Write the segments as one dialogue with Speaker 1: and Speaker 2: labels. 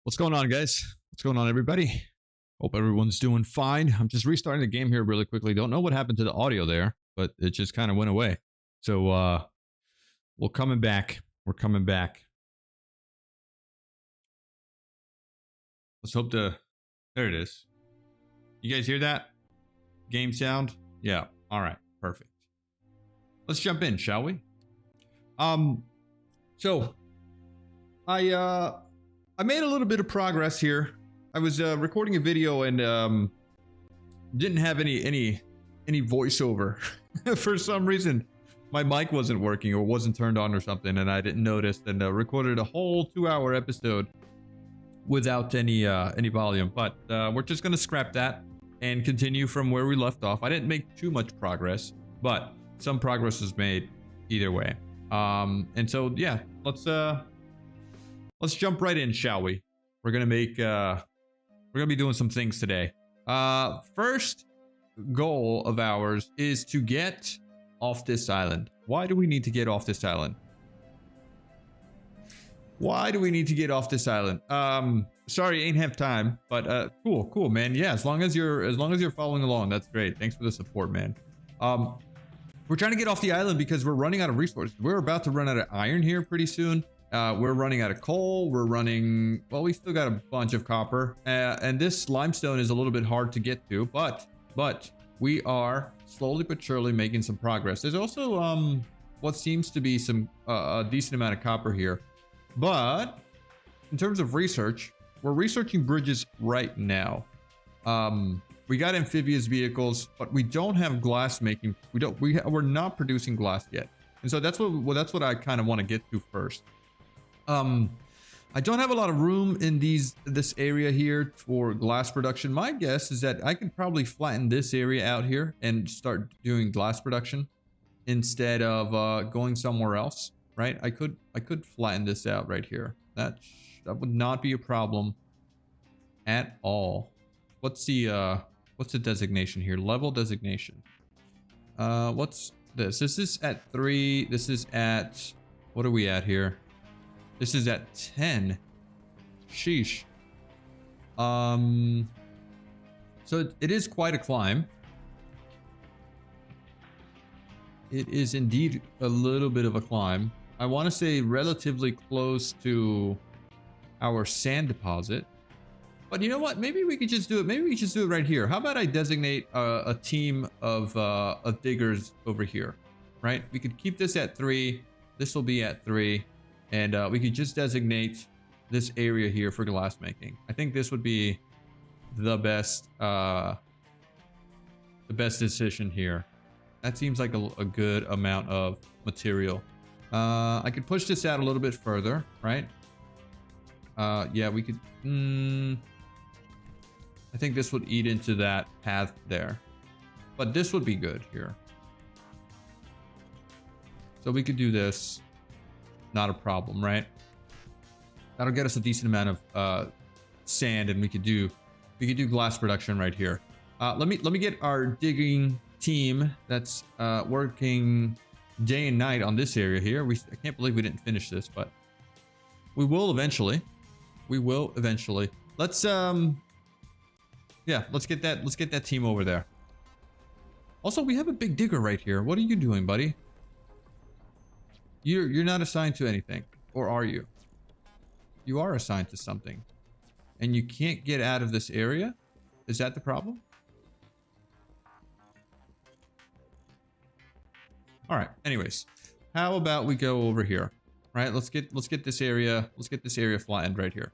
Speaker 1: What's going on, guys? What's going on, everybody? Hope everyone's doing fine. I'm just restarting the game here really quickly. Don't know what happened to the audio there, but it just kind of went away. So we're coming back. We're coming back. Let's hope to... There it is. You guys hear that? Game sound? Yeah. All right. Perfect. Let's jump in, shall we? So I made a little bit of progress here. I was recording a video and didn't have any voiceover. For some reason, my mic wasn't working or wasn't turned on or something, and I didn't notice. And recorded a whole 2-hour episode without any volume. But we're just gonna scrap that and continue from where we left off. I didn't make too much progress, but some progress was made either way. And so yeah, let's jump right in, shall we? We're gonna make we're gonna be doing some things today. First goal of ours is to get off this island. Why do we need to get off this island? Why do we need to get off this island? Sorry, ain't have time, but cool, man. Yeah, as long as you're following along, that's great. Thanks for the support, man. We're trying to get off the island because we're running out of resources. We're about to run out of iron here pretty soon. We're running out of coal. We're running, well, we still got a bunch of copper, and this limestone is a little bit hard to get to, but we are slowly but surely making some progress. There's also what seems to be some a decent amount of copper here, but in terms of research, we're researching bridges right now. We got amphibious vehicles, but we don't have glass making. We're not producing glass yet, and so that's what I kind of want to get to first. I don't have a lot of room in this area here for glass production. My guess is that I could probably flatten this area out here and start doing glass production instead of going somewhere else, right? I could flatten this out right here. That would not be a problem at all. What's the designation here? Level designation. What's this? This is at 3. This is at, what are we at here? This is at 10. Sheesh. So it is quite a climb. It is indeed a little bit of a climb. I want to say relatively close to our sand deposit. But you know what? Maybe we could just do it. Maybe we could just do it right here. How about I designate a team of diggers over here, right? We could keep this at 3. This will be at 3. And we could just designate this area here for glass making. I think this would be the best decision here. That seems like a good amount of material. I could push this out a little bit further, right? Yeah, we could. I think this would eat into that path there, but this would be good here. So we could do this. Not a problem, right? That'll get us a decent amount of sand, and we could do glass production right here. Let me get our digging team that's working day and night on this area here. I can't believe we didn't finish this, but we will eventually. We will eventually. Let's yeah, let's get that team over there. Also, we have a big digger right here. What are you doing, buddy? You're not assigned to anything, or are you? You are assigned to something, and you can't get out of this area. Is that the problem? All right. Anyways, how about we go over here? Right. Let's get this area. Let's get this area flattened right here,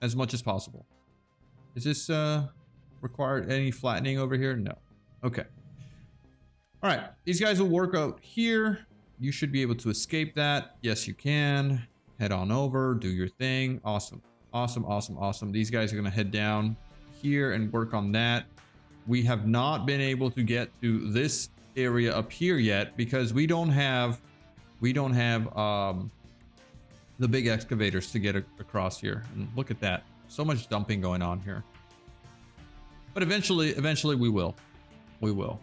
Speaker 1: as much as possible. Is this required any flattening over here? No. Okay. All right. These guys will work out here. You should be able to escape that. Yes, you can. Head on over, do your thing. Awesome. Awesome, awesome, awesome. These guys are going to head down here and work on that. We have not been able to get to this area up here yet because we don't have the big excavators to get across here. And look at that. So much dumping going on here. But eventually we will. We will.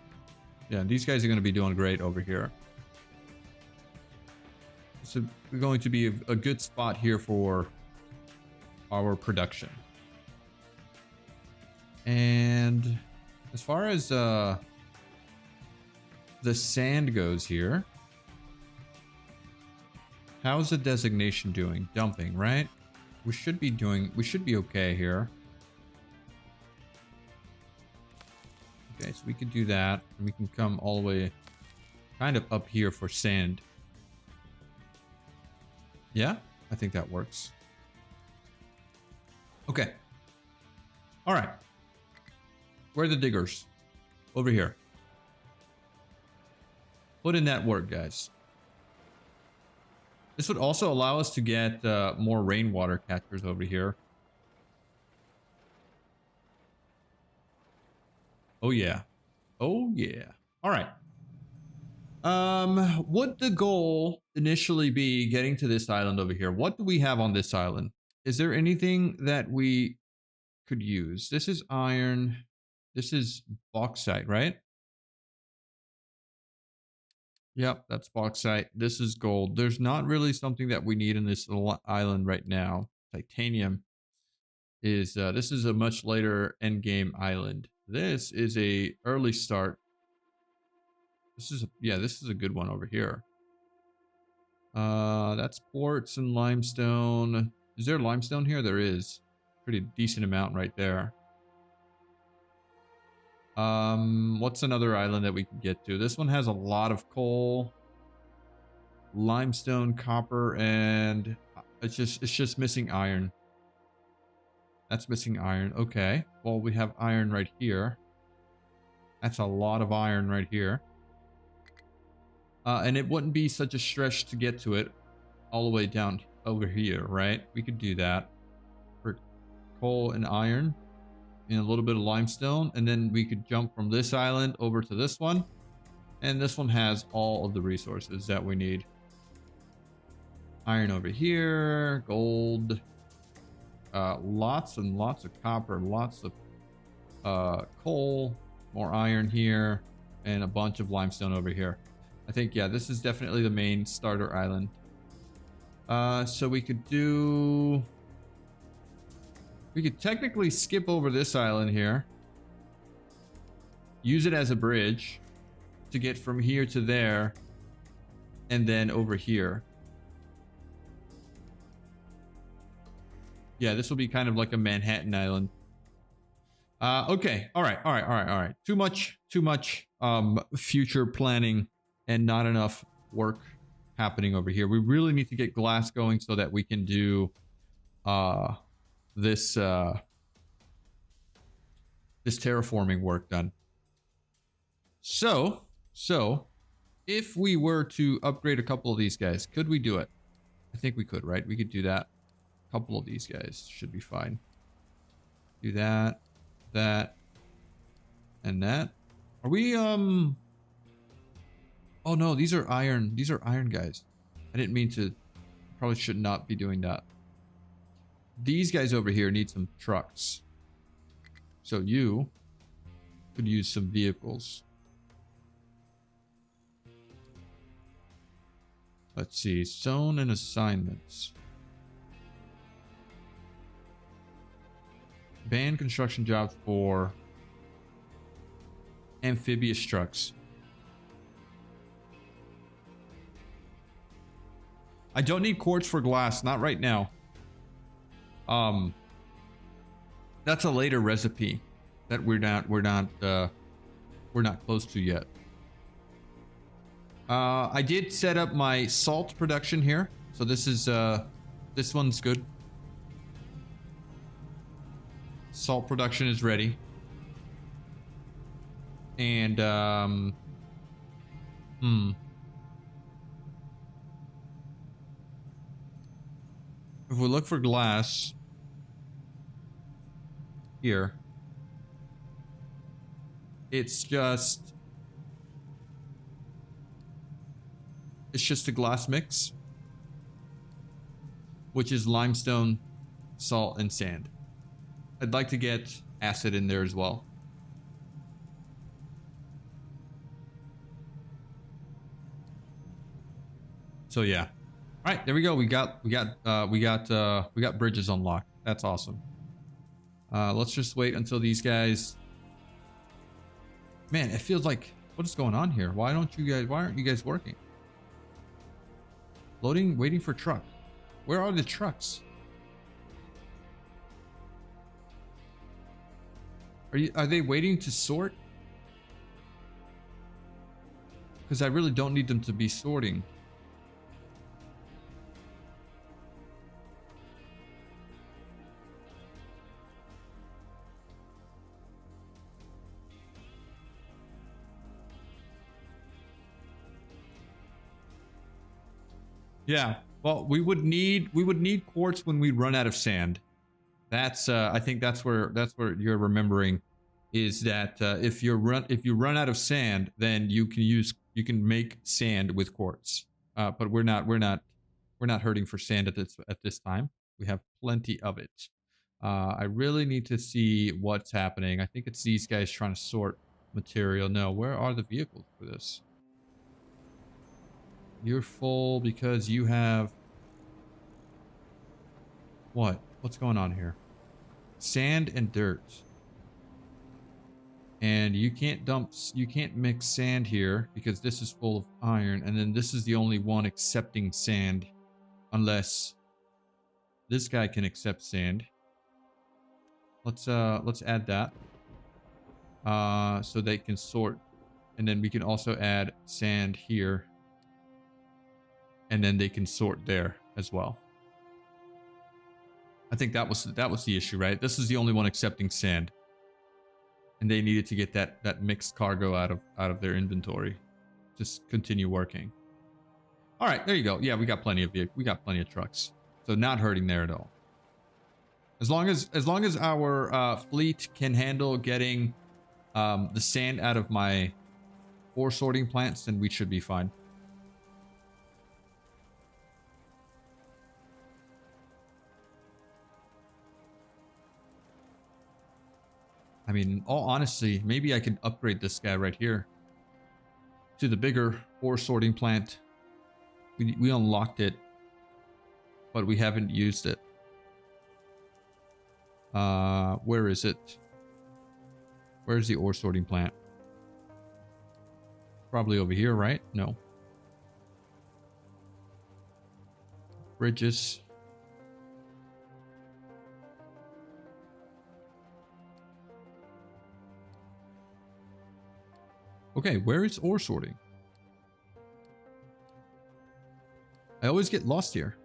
Speaker 1: Yeah, these guys are going to be doing great over here. So we're going to be a good spot here for our production. And as far as the sand goes here, how's the designation doing? Dumping, right? We should be okay here. Okay, so we could do that, and we can come all the way kind of up here for sand. Yeah, I think that works. Okay. All right. Where are the diggers? Over here. Put in that work, guys. This would also allow us to get more rainwater catchers over here. Oh yeah. Oh yeah. All right. Would the goal initially be getting to this island over here? What do we have on this island? Is there anything that we could use? This is iron. This is bauxite, right? Yep, that's bauxite. This is gold. There's not really something that we need in this little island right now. Titanium is this is a much later end game island. This is a early start. This is this is a good one over here. That's quartz and limestone. Is there limestone here? There is. Pretty decent amount right there. What's another island that we can get to? This one has a lot of coal, limestone, copper, and it's just missing iron. That's missing iron. Okay. Well, we have iron right here. That's a lot of iron right here. And it wouldn't be such a stretch to get to it all the way down over here, right? We could do that for coal and iron and a little bit of limestone. And then we could jump from this island over to this one. And this one has all of the resources that we need. Iron over here, gold, lots and lots of copper, lots of coal, more iron here, and a bunch of limestone over here. I think, yeah, this is definitely the main starter island. So we could technically skip over this island here, use it as a bridge to get from here to there, and then over here. Yeah, this will be kind of like a Manhattan Island. Okay, all right. Too much future planning and not enough work happening over here. We really need to get glass going so that we can do this terraforming work done. So if we were to upgrade a couple of these guys, could we do it? I think we could, right? We could do that. A couple of these guys should be fine. Do that, and that. Are we oh no, these are iron guys. I didn't mean to. Probably should not be doing that. These guys over here need some trucks. So you could use some vehicles. Let's see, zone and assignments. Ban construction jobs for amphibious trucks. I don't need quartz for glass, not right now. That's a later recipe that we're not close to yet. I did set up my salt production here, so this is this one's good. Salt production is ready. And if we look for glass here, it's just a glass mix, which is limestone, salt, and sand. I'd like to get acid in there as well. So yeah. All right, there we go. We got bridges unlocked. That's awesome. Let's just wait until these guys... Man, it feels like... What is going on here? Why aren't you guys working? Loading, waiting for truck. Where are the trucks? Are they waiting to sort? Because I really don't need them to be sorting. Yeah, well, we would need quartz when we run out of sand. That's I think that's where you're remembering, is that if you run out of sand, then you can make sand with quartz. But we're not hurting for sand at this time. We have plenty of it. I really need to see what's happening. I think it's these guys trying to sort material. No, where are the vehicles for this? You're full because you have... What? What's going on here? Sand and dirt. And you can't mix sand here because this is full of iron, and then this is the only one accepting sand, unless this guy can accept sand. Let's add that. So they can sort, and then we can also add sand here. And then they can sort there as well. I think that was the issue, right? This is the only one accepting sand, and they needed to get that mixed cargo out of their inventory. Just continue working. All right, there you go. Yeah, we got plenty of trucks, so not hurting there at all. As long as our fleet can handle getting the sand out of my ore sorting plants, then we should be fine. I mean, in all honesty, maybe I can upgrade this guy right here to the bigger ore sorting plant. We unlocked it, but we haven't used it. Where is it? Where's the ore sorting plant? Probably over here, right? No. Bridges. Okay, where is ore sorting? I always get lost here.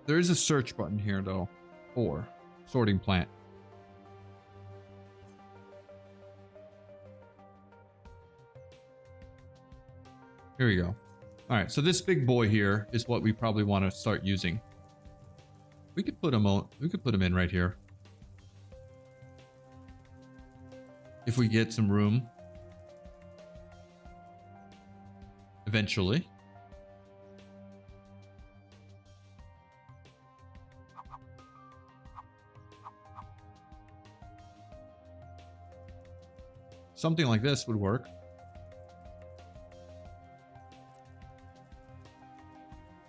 Speaker 1: There is a search button here, though. Ore sorting plant. Here we go. All right, so this big boy here is what we probably want to start using. We could put him on. We could put him in right here if we get some room eventually. Something like this would work.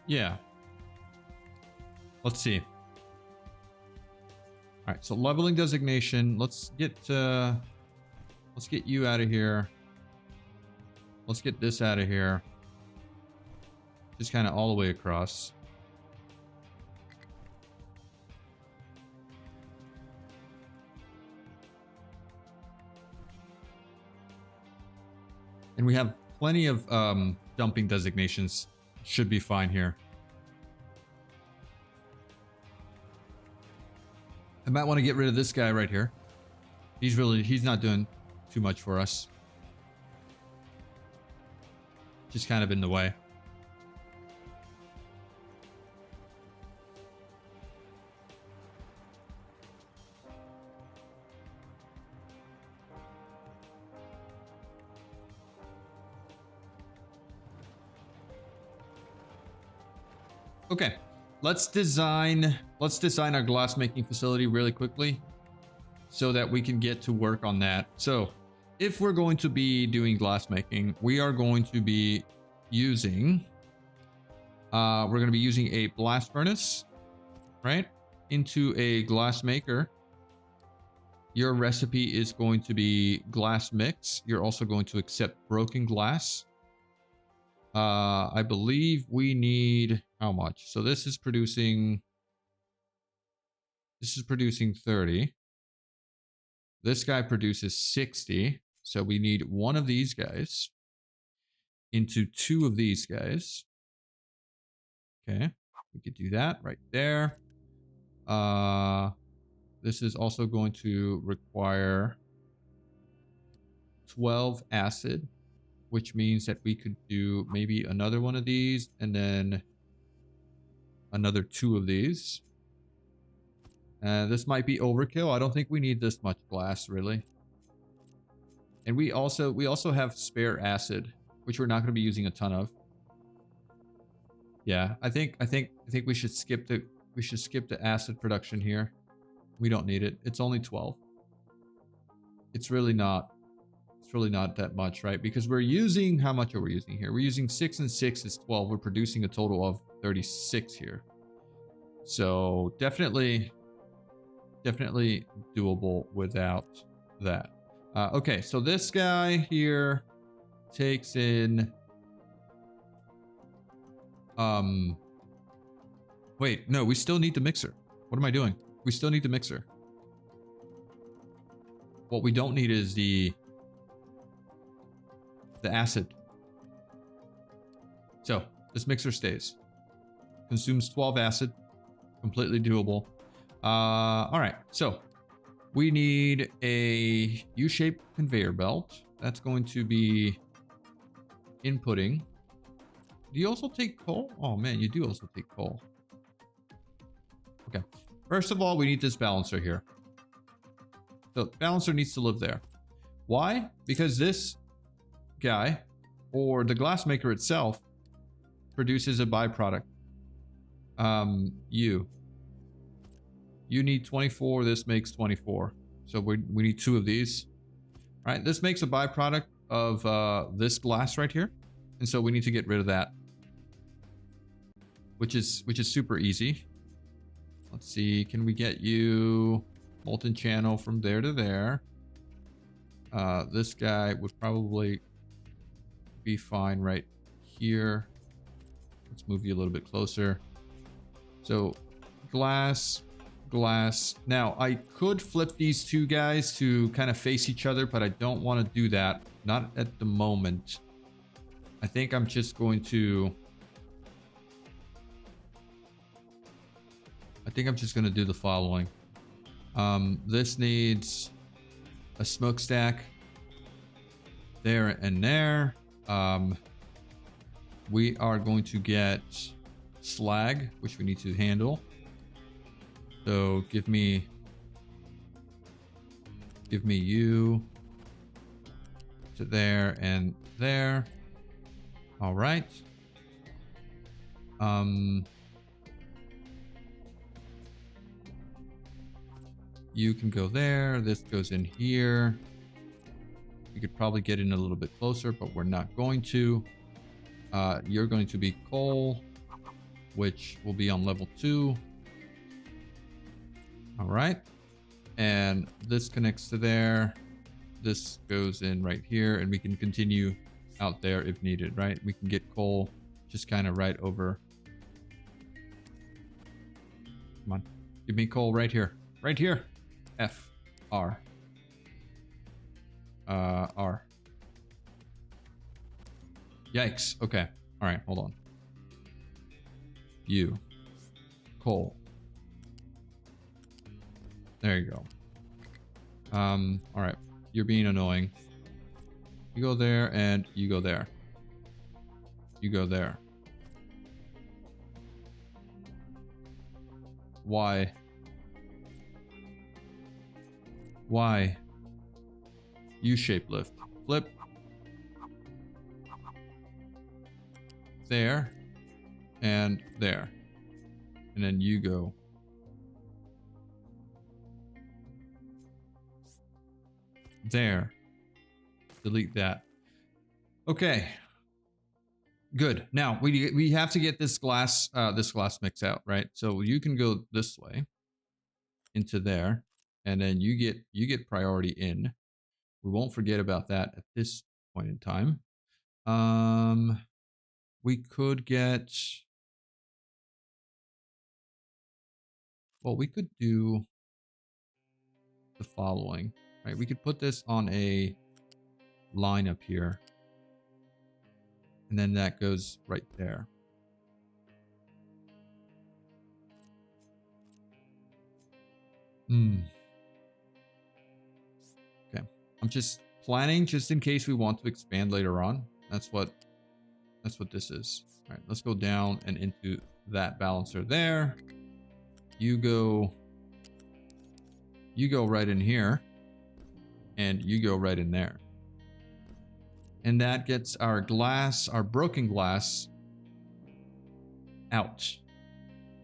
Speaker 1: Yeah. Let's see. All right, so leveling designation. Let's get you out of here. Let's get this out of here. Just kind of all the way across. And we have plenty of dumping designations. Should be fine here. I might want to get rid of this guy right here. He's not doing too much for us. Just kind of in the way. Okay, let's design our glass making facility really quickly so that we can get to work on that. So if we're going to be doing glass making, we are going to be using, we're going to be using a blast furnace, right? Into a glass maker. Your recipe is going to be glass mix. You're also going to accept broken glass. I believe we need how much? So this is producing 30. This guy produces 60. So we need one of these guys into two of these guys. Okay, we could do that right there. This is also going to require 12 acid, which means that we could do maybe another one of these and then another 2 of these. This might be overkill. I don't think we need this much glass really. And we also have spare acid, which we're not going to be using a ton of. Yeah, I think we should skip the acid production here. We don't need it. It's only 12. It's really not that much, right? Because we're using, how much are we using here? We're using 6 and 6 is 12. We're producing a total of 36 here. So definitely doable without that. Okay, so this guy here takes in wait, no, we still need the mixer. What am I doing? We still need the mixer. What we don't need is the acid. So this mixer stays. Consumes 12 acid. Completely doable. All right, so we need a U-shaped conveyor belt. That's going to be inputting. Do you also take coal? Oh man, you do also take coal. Okay. First of all, we need this balancer here. The balancer needs to live there. Why? Because this guy, or the glassmaker itself, produces a byproduct. You need 24. This makes 24. So we need 2 of these. All right. This makes a byproduct of this glass right here. And so we need to get rid of that. Which is super easy. Let's see. Can we get you molten channel from there to there? This guy would probably be fine right here. Let's move you a little bit closer. So glass. Now I could flip these 2 guys to kind of face each other, but I don't want to do that. Not at the moment. I think I'm just going to do the following. This needs a smokestack there and there. We are going to get slag, which we need to handle. So give me you to there and there. All right. You can go there. This goes in here. We could probably get in a little bit closer, but we're not going to. You're going to be coal, which will be on level 2. All right. And this connects to there. This goes in right here, and we can continue out there if needed, right? We can get coal just kind of right over. Come on. Give me coal right here. Right here. F. R. R. Yikes. Okay. All right. Hold on. You. Coal. There you go. All right. You're being annoying. You go there and you go there. You go there. Why? Why? U-shape lift. Flip. There. And there. And then you go. There. delete that. Okay. Good. Now we have to get this glass mix out, right? So you can go this way into there, and then you get priority in. We won't forget about that at this point in time. We could get, well, we could do the following, right? We could put this on a line up here, and then that goes right there. Okay. I'm just planning just in case we want to expand later on. That's what this is. All right, let's go down and into that balancer there. You go right in here, and you go right in there. And that gets our glass, our broken glass, out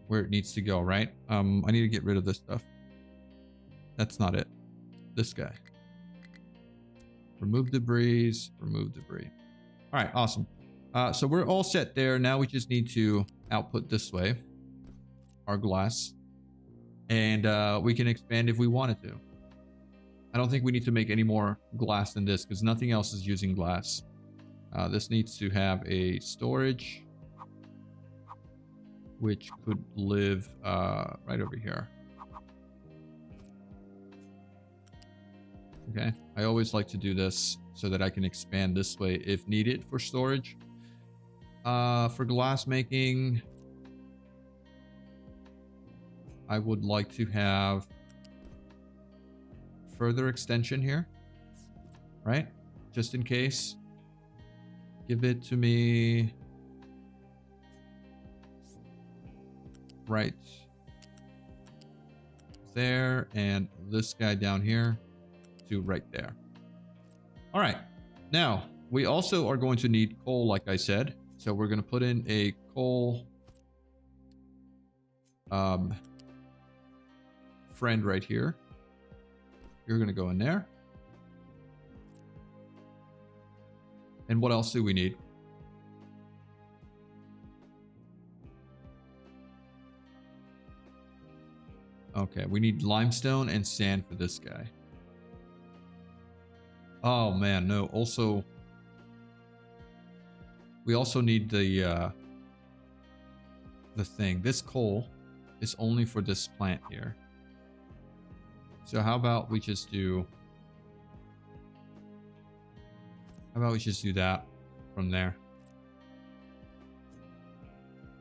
Speaker 1: where it needs to go, right? I need to get rid of this stuff. That's not it. This guy. Remove debris, remove debris. All right, awesome. So we're all set there. Now we just need to output this way, our glass. And we can expand if we wanted to. I don't think we need to make any more glass than this because nothing else is using glass. This needs to have a storage, which could live right over here. Okay, I always like to do this so that I can expand this way if needed for storage. For glass making, I would like to have further extension here, right? Just in case. Give it to me right there, and this guy down here to right there. All right, now we also are going to need coal, like I said. So we're going to put in a coal friend right here. You're going to go in there. And what else do we need? Okay, we need limestone and sand for this guy. Oh man, no. Also, we also need the thing. This coal is only for this plant here. So how about we just do... How about we just do that from there?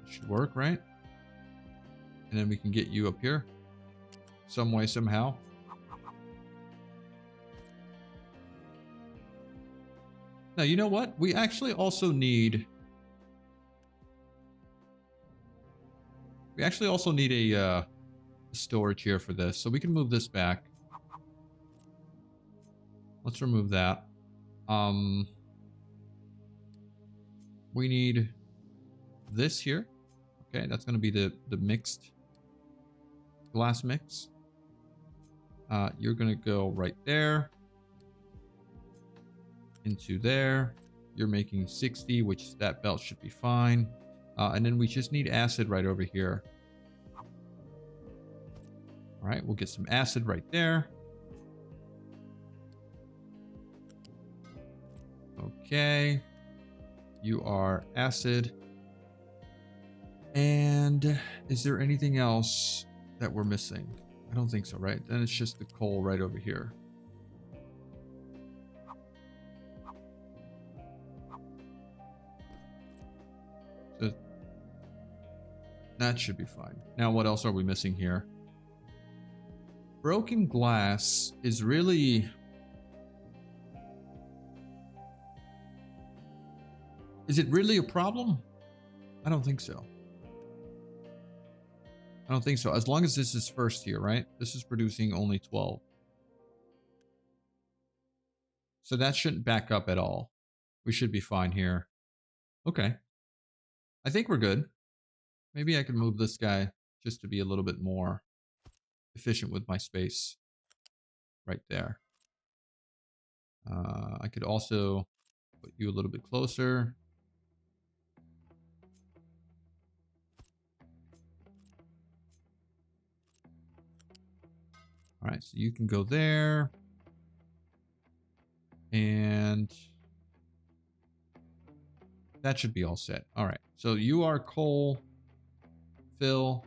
Speaker 1: Should work, right? And then we can get you up here. Some way, somehow. Now, you know what? We actually also need... We actually also need a storage here for this. So we can move this back. Let's remove that. We need this here. Okay, that's going to be the mixed glass mix. You're going to go right there. Into there. You're making 60, which that belt should be fine. And then we just need acid right over here. All right, we'll get some acid right there. Okay. You are acid. And is there anything else that we're missing? I don't think so, right? Then it's just the coal right over here. So that should be fine. Now, what else are we missing here? Broken glass is really... Is it really a problem? I don't think so. I don't think so. As long as this is first here, right? This is producing only 12. So that shouldn't back up at all. We should be fine here. Okay. I think we're good. Maybe I can move this guy just to be a little bit more efficient with my space. Right there. I could also put you a little bit closer. All right, so you can go there. And that should be all set. All right, so you are coal. Fill.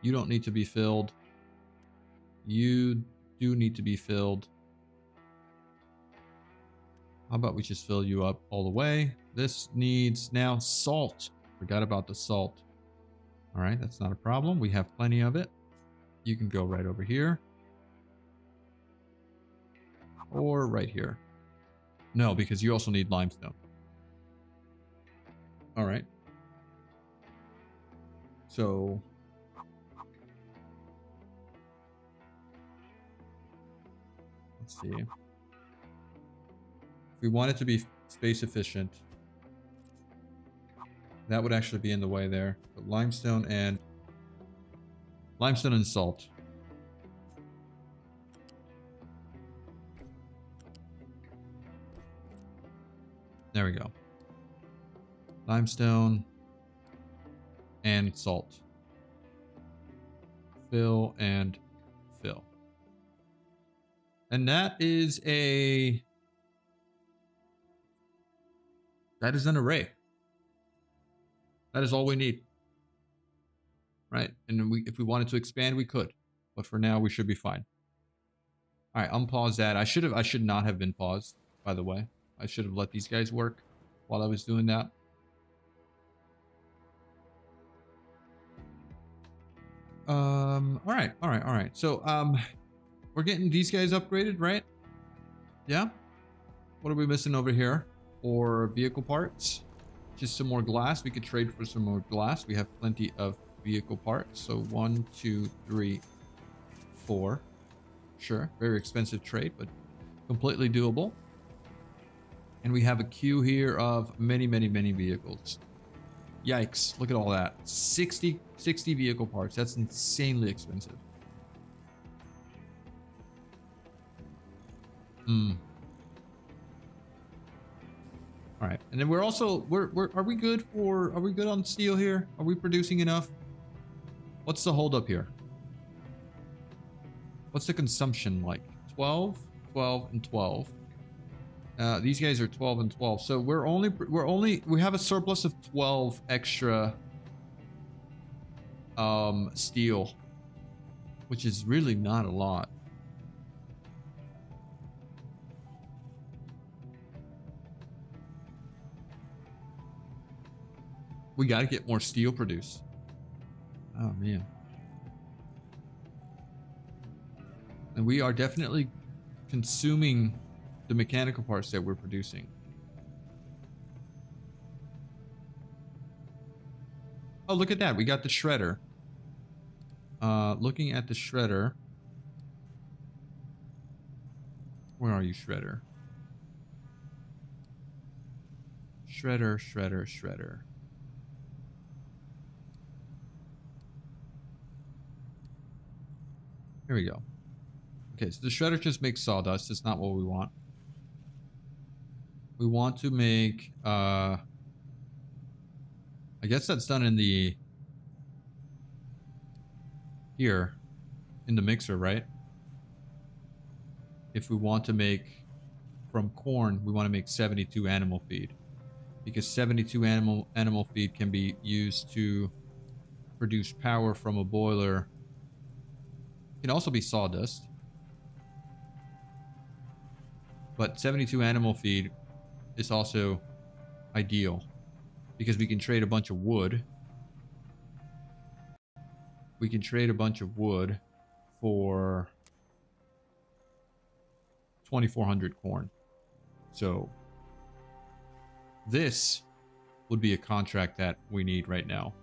Speaker 1: You don't need to be filled. You do need to be filled. How about we just fill you up all the way? This needs now salt. Forgot about the salt. All right, that's not a problem. We have plenty of it. You can go right over here. Or right here. No, because you also need limestone. All right. So let's see. If we want it to be space efficient, that would actually be in the way there. But limestone and salt. There we go. Limestone and salt. Fill and fill. And that is an array. That is all we need. Right? And if we wanted to expand, we could. But for now, we should be fine. All right, unpause that. I should not have been paused, by the way. I should have let these guys work while I was doing that. All right. So, we're getting these guys upgraded, right? Yeah. What are we missing over here? For vehicle parts? Just some more glass. We could trade for some more glass. We have plenty of vehicle parts. So 1, 2, 3, 4. Sure. Very expensive trade, but completely doable. And we have a queue here of many vehicles. Yikes. Look at all that. 60 vehicle parts. That's insanely expensive. All right. And then we're also, are we good on steel here? Are we producing enough? What's the holdup here? What's the consumption like? 12, 12, and 12. These guys are 12 and 12. So we have a surplus of 12 extra steel, which is really not a lot. We got to get more steel produced. Oh man. And we are definitely consuming the mechanical parts that we're producing. Oh, look at that. We got the shredder. Looking at the shredder. Where are you, shredder? Shredder. Here we go. Okay, so the shredder just makes sawdust. That's not what we want. We want to make, I guess that's done in the, here, in the mixer, right? If we want to make, from corn, we want to make 72 animal feed. Because 72 animal feed can be used to produce power from a boiler. It can also be sawdust. But 72 animal feed is also ideal because we can trade a bunch of wood. We can trade a bunch of wood for 2,400 corn. So this would be a contract that we need right now.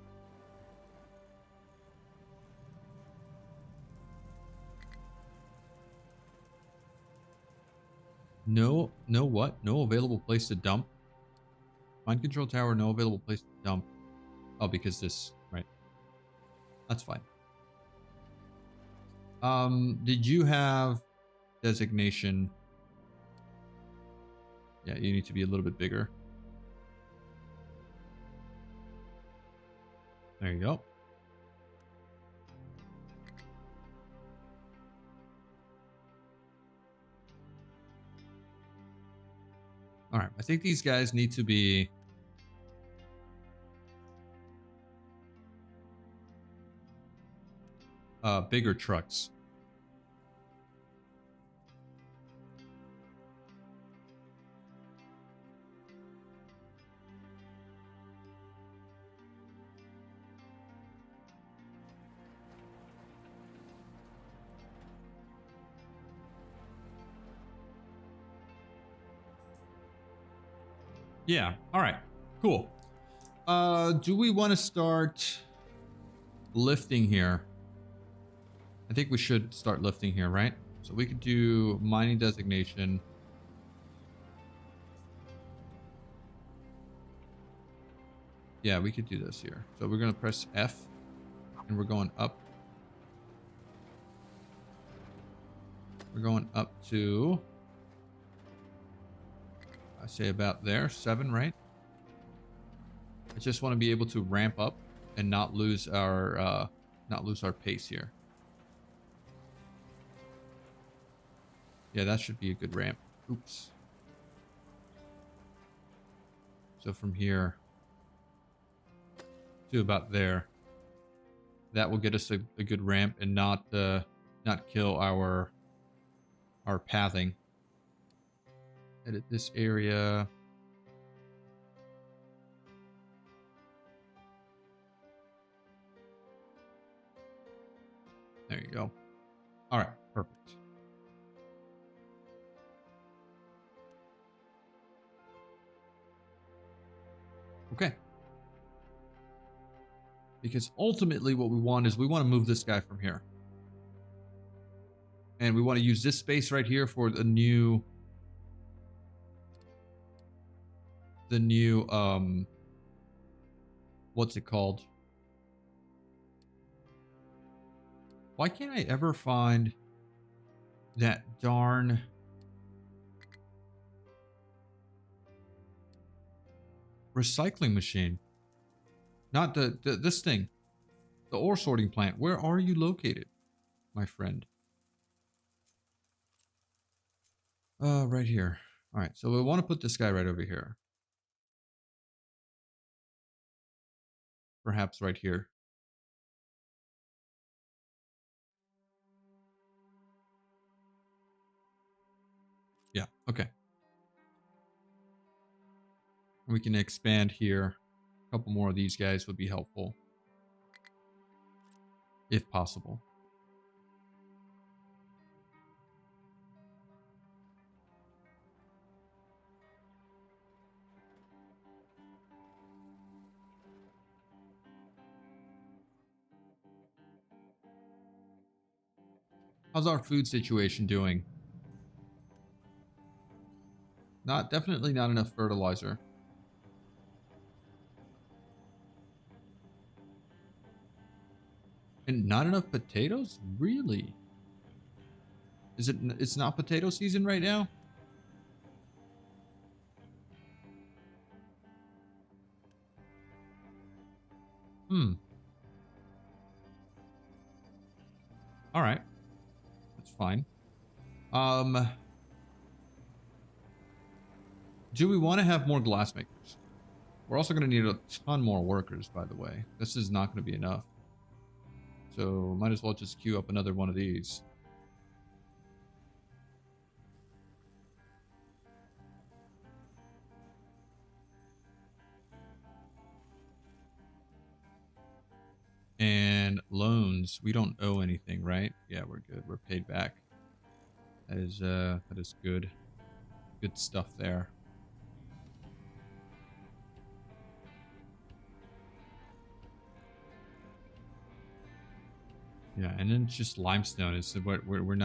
Speaker 1: No what? No available place to dump? Mind control tower, no available place to dump. Oh, because this, right. That's fine. Did you have designation Yeah, you need to be a little bit bigger. There you go. All right, I think these guys need to be bigger trucks. Yeah. All right. Cool. Do we want to start lifting here? I think we should start lifting here, right? So we could do mining designation. Yeah, we could do this here. So we're going to press F and we're going up. We're going up to, I say about there, 7, right? I just want to be able to ramp up and not lose our pace here. Yeah, that should be a good ramp. Oops. So from here to about there, that will get us a good ramp and not kill our pathing. Edit this area. There you go. All right, perfect. Okay. Because ultimately what we want is we want to move this guy from here. And we want to use this space right here for the new what's it called? Why can't I ever find that darn recycling machine? Not this thing. The ore sorting plant. Where are you located, my friend? Right here. All right, so we want to put this guy right over here. Perhaps right here. Yeah, okay. We can expand here. A couple more of these guys would be helpful. If possible. How's our food situation doing? Definitely not enough fertilizer. And not enough potatoes? Really? It's not potato season right now? All right. That's fine. Do we want to have more glass makers? We're also going to need a ton more workers, by the way. This is not going to be enough. So might as well just queue up another one of these. And loans, we don't owe anything, right? Yeah, we're good. We're paid back. That is good. Good stuff there. Yeah, and then it's just limestone. It's we're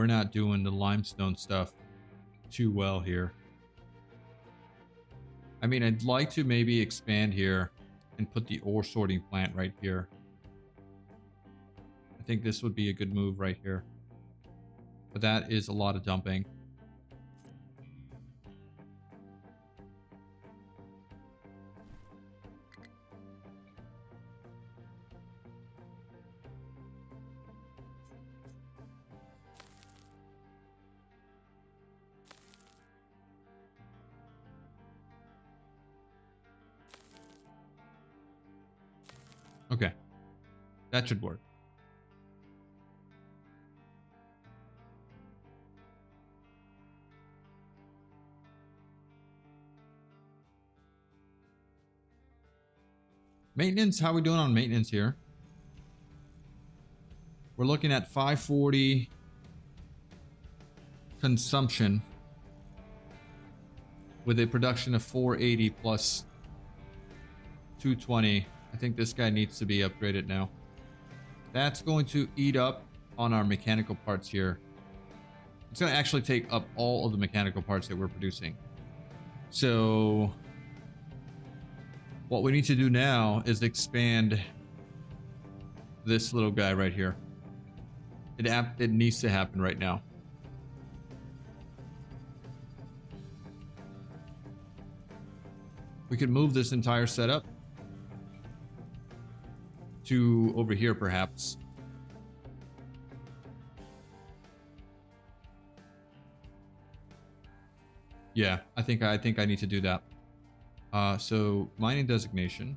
Speaker 1: not doing the limestone stuff too well here. I mean, I'd like to maybe expand here and put the ore sorting plant right here. I think this would be a good move right here. but that is a lot of dumping. Okay, that should work. Maintenance, how are we doing on maintenance here? We're looking at 540 consumption with a production of 480 plus 220. I think this guy needs to be upgraded now. That's going to eat up on our mechanical parts here. It's going to actually take up all of the mechanical parts that we're producing. So what we need to do now is expand this little guy right here. It needs to happen right now. We could move this entire setup to over here, perhaps. Yeah, I think I need to do that. So mining designation.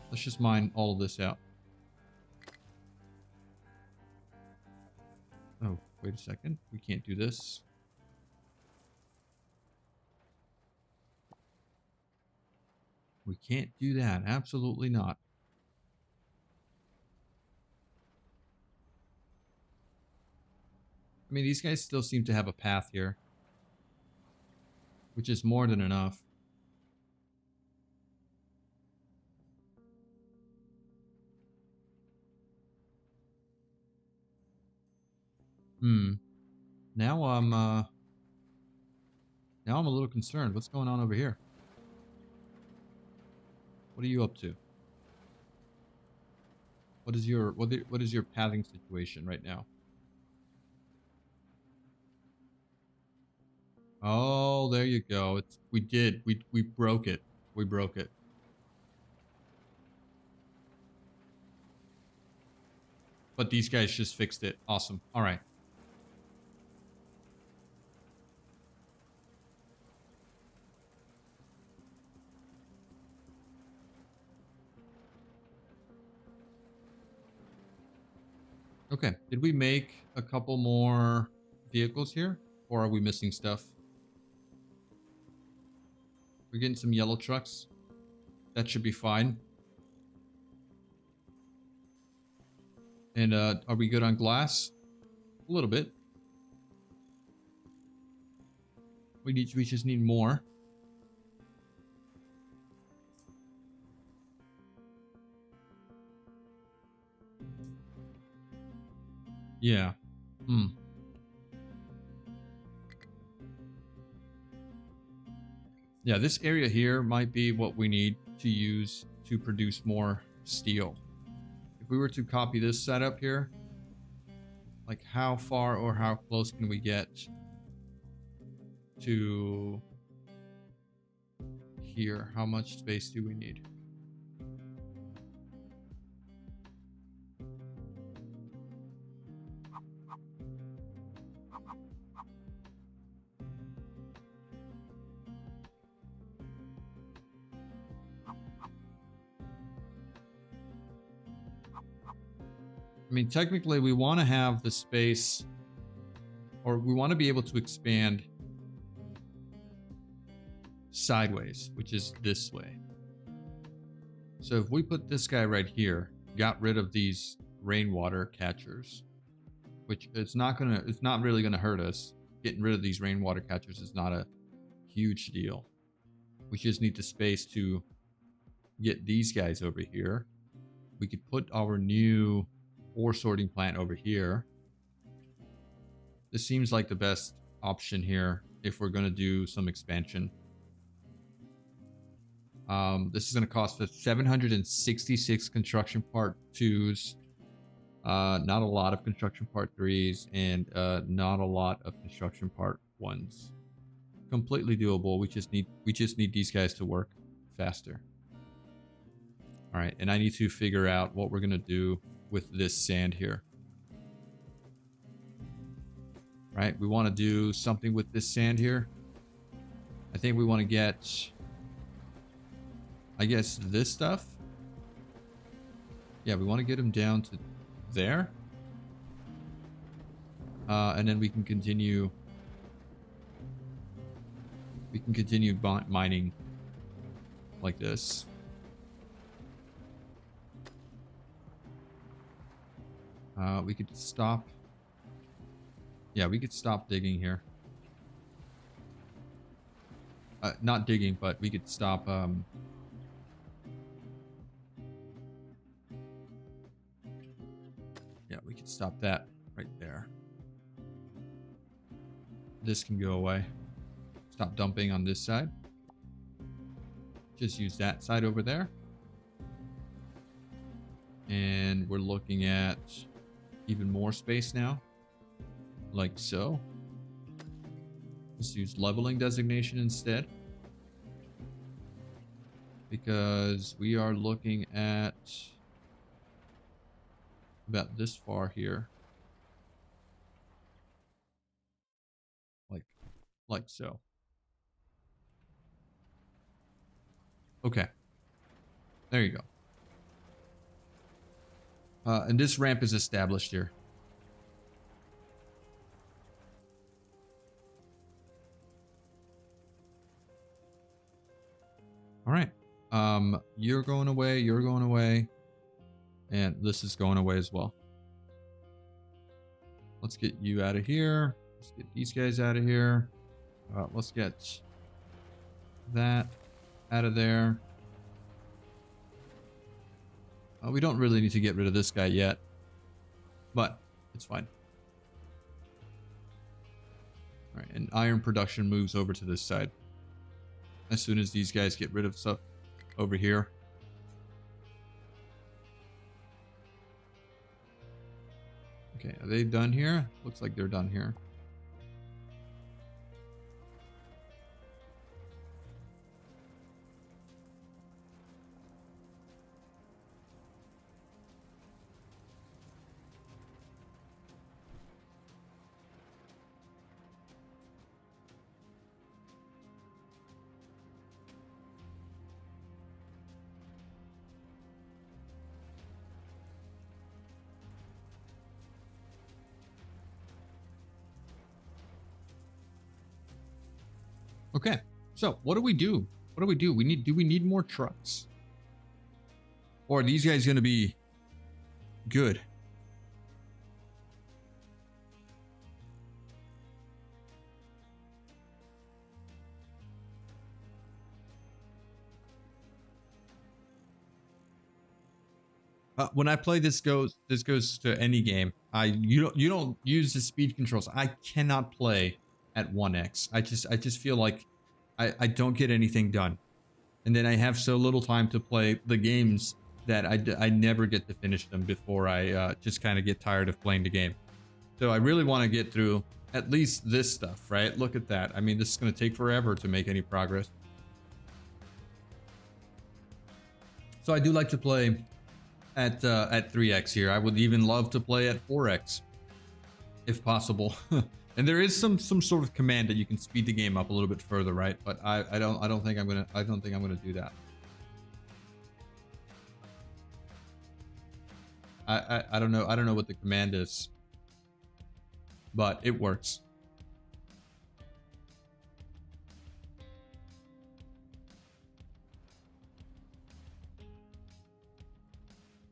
Speaker 1: Let's just mine all of this out. Oh, wait a second. We can't do this. We can't do that. Absolutely not. I mean, these guys still seem to have a path here, which is more than enough. Now I'm a little concerned. What's going on over here? What are you up to? What is your pathing situation right now? Oh, there you go. We broke it. We broke it. But these guys just fixed it. Awesome. All right. Okay. Did we make a couple more vehicles here? Or are we missing stuff? We're getting some yellow trucks. That should be fine. And are we good on glass? A little bit. We just need more. Yeah. Yeah, this area here might be what we need to use to produce more steel. If we were to copy this setup here, like how far or how close can we get to here? How much space do we need? I mean, technically we want to have the space, or we want to be able to expand sideways, which is this way. So if we put this guy right here, got rid of these rainwater catchers, which it's not really gonna hurt us. Getting rid of these rainwater catchers is not a huge deal. We just need the space to get these guys over here. We could put our new ore sorting plant over here. This seems like the best option here if we're going to do some expansion. This is going to cost us 766 construction part 2s Not a lot of construction part 3s and not a lot of construction part 1s. Completely doable. We just need these guys to work faster. All right, and I need to figure out what we're gonna do with this sand here. Right, we want to do something with this sand here. I think we want to get, I guess, this stuff. Yeah, we want to get them down to there. And then we can continue. We can continue mining like this. We could stop. Yeah, we could stop digging here. Not digging, but we could stop. Yeah, we could stop that right there. This can go away. Stop dumping on this side. Just use that side over there. And we're looking at even more space now. Like so. Let's use leveling designation instead. Because we are looking at about this far here. Like so. Okay. There you go. And this ramp is established here. All right. You're going away, and this is going away as well. Let's get you out of here. Let's get these guys out of here. Let's get that out of there. We don't really need to get rid of this guy yet, but it's fine. All right, and iron production moves over to this side. As soon as these guys get rid of stuff over here. Okay, are they done here? Looks like they're done here. Okay, so what do we do? What do we do? Do we need more trucks? Or are these guys going to be good? When I play this goes to any game. You don't use the speed controls. I cannot play at 1x. I just feel like I don't get anything done, and then I have so little time to play the games that I never get to finish them before I just kind of get tired of playing the game. So I really want to get through at least this stuff, right? Look at that. I mean, this is going to take forever to make any progress. So I do like to play at 3x here. I would even love to play at 4x if possible. And there is some sort of command that you can speed the game up a little bit further, right? But I don't think I'm gonna do that. I don't know what the command is, but it works.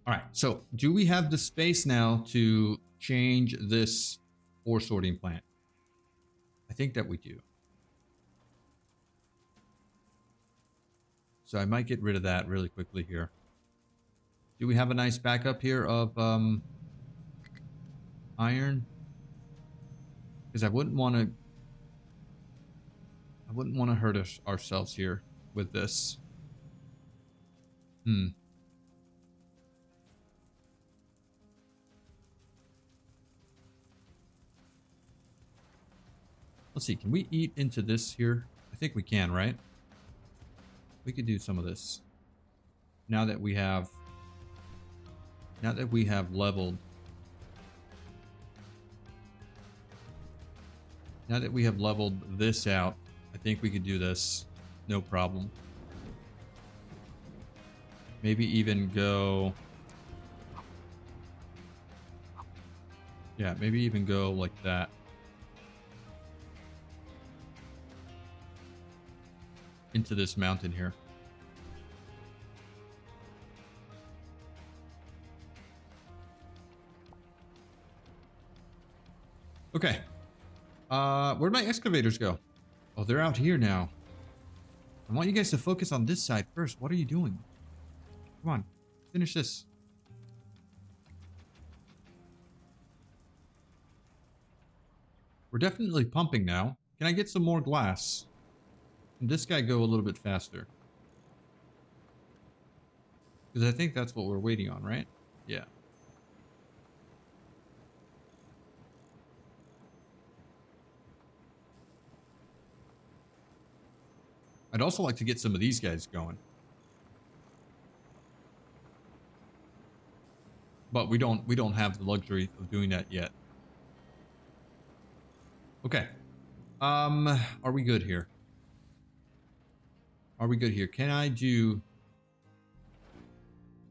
Speaker 1: All right, so do we have the space now to change this ore sorting plant? I think that we do. So I might get rid of that really quickly here. Do we have a nice backup here of iron? Because I wouldn't want to hurt ourselves here with this. Let's see, can we eat into this here? I think we can, right? We could do some of this. Now that we have leveled. Now that we have leveled this out, I think we could do this. No problem. Maybe even go... Yeah, maybe even go like that. Into this mountain here. Okay. Where'd my excavators go? Oh, they're out here now. I want you guys to focus on this side first. What are you doing? Come on, finish this. We're definitely pumping now. Can I get some more glass? Can this guy go a little bit faster? Because I think that's what we're waiting on, right? Yeah. I'd also like to get some of these guys going. But we don't have the luxury of doing that yet. Okay. Are we good here? Are we good here? Can I do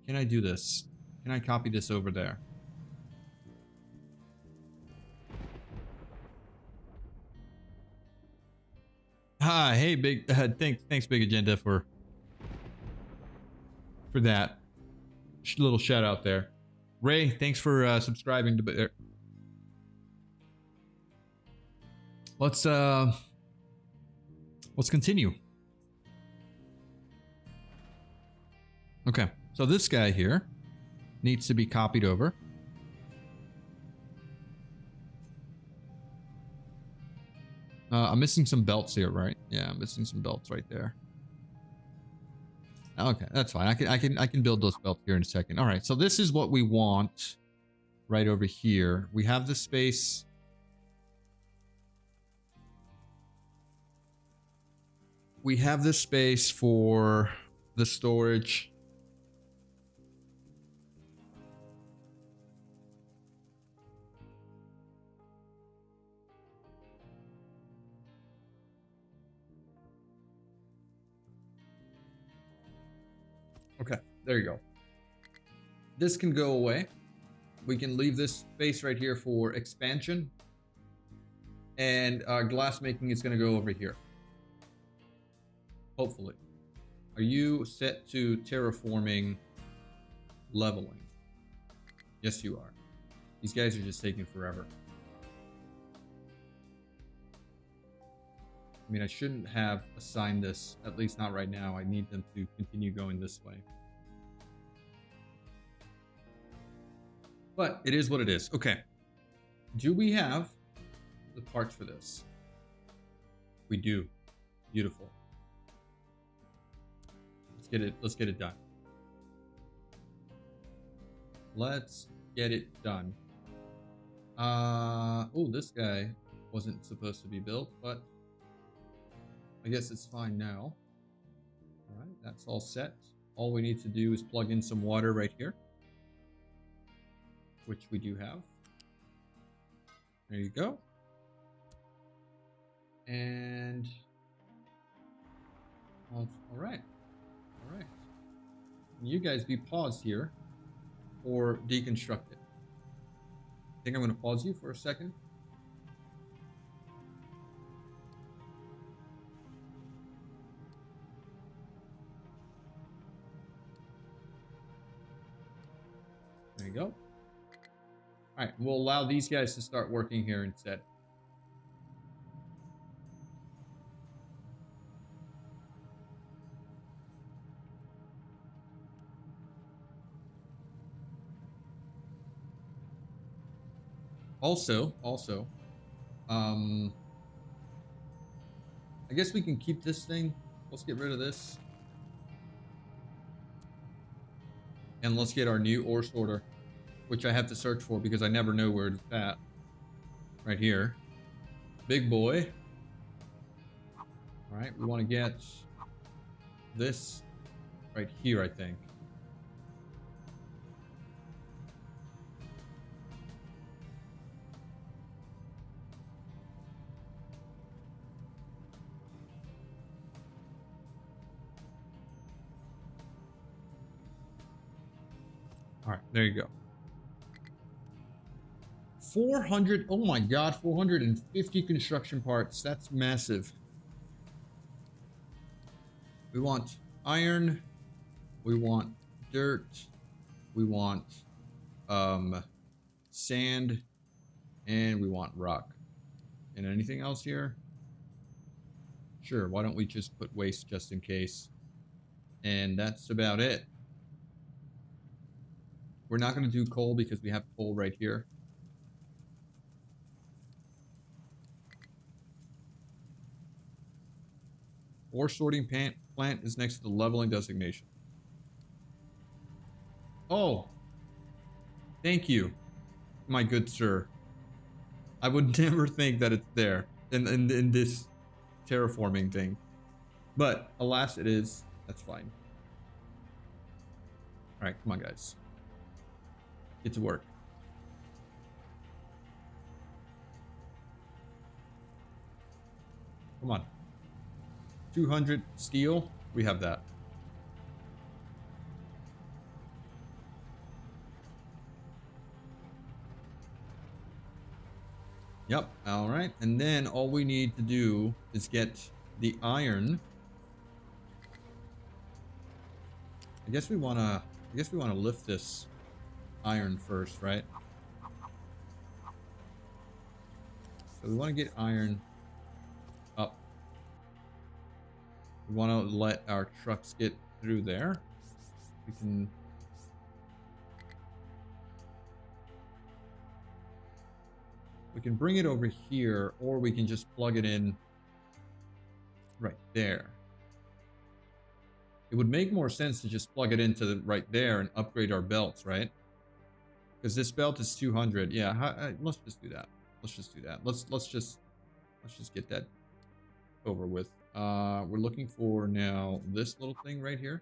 Speaker 1: this? Can I copy this over there? Hi, hey, big. Thanks, Big Agenda, for that little shout out there. Ray, thanks for subscribing to there. Let's continue. Okay, so this guy here needs to be copied over. I'm missing some belts here, right? Yeah, I'm missing some belts right there. Okay, that's fine. I can build those belts here in a second. All right, so this is what we want right over here. We have the space. We have the space for the storage. Okay, there you go. This can go away. We can leave this space right here for expansion. And glass making is going to go over here. Hopefully. Are you set to terraforming leveling? Yes, you are. These guys are just taking forever. I mean, I shouldn't have assigned this, at least not right now. I need them to continue going this way. But it is what it is. Okay. Do we have the parts for this? We do. Beautiful. Let's get it done. Let's get it done. Oh, this guy wasn't supposed to be built, but I guess it's fine now. All right, that's all set. All we need to do is plug in some water right here, which we do have. There you go. And all right. All right. You guys be paused here or deconstruct it. I think I'm going to pause you for a second. There you go. All right, we'll allow these guys to start working here instead. Also, I guess we can keep this thing. Let's get rid of this. And let's get our new ore sorter, which I have to search for because I never know where it's at. Right here. Big boy. All right, we want to get this right here, I think. All right, there you go. 400, oh my God, 450 construction parts. That's massive. We want iron, we want dirt, we want sand, and we want rock. And anything else here? Sure, why don't we just put waste just in case? And that's about it. We're not going to do coal because we have coal right here. Ore sorting plant is next to the leveling designation. Oh, thank you, my good sir. I would never think that it's there in this terraforming thing. But alas, it is. That's fine. All right, come on, guys. Get to work. Come on. 200 steel. We have that. Yep. All right. And then all we need to do is get the iron. I guess we want to lift this iron first, right? So we want to get iron up. We want to let our trucks get through there. We can bring it over here, or we can just plug it in right there. It would make more sense to just plug it into right there and upgrade our belts, right? Because this belt is 200. Yeah, let's just do that. Let's just do that. Let's just get that over with. We're looking for now this little thing right here.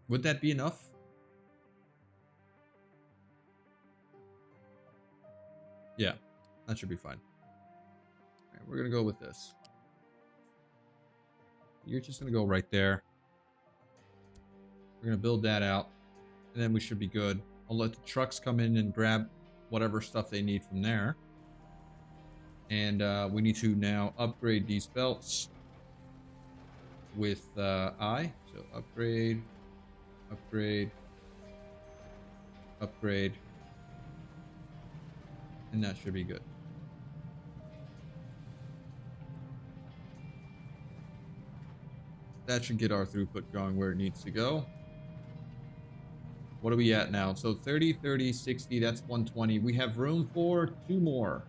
Speaker 1: Would that be enough? Yeah, that should be fine. All right, we're gonna go with this. You're just gonna go right there. We're gonna build that out, and then we should be good. I'll let the trucks come in and grab whatever stuff they need from there. And we need to now upgrade these belts with I. So upgrade, upgrade, upgrade. And that should be good. That should get our throughput going where it needs to go. What are we at now? So 30, 30, 60, that's 120. We have room for 2 more.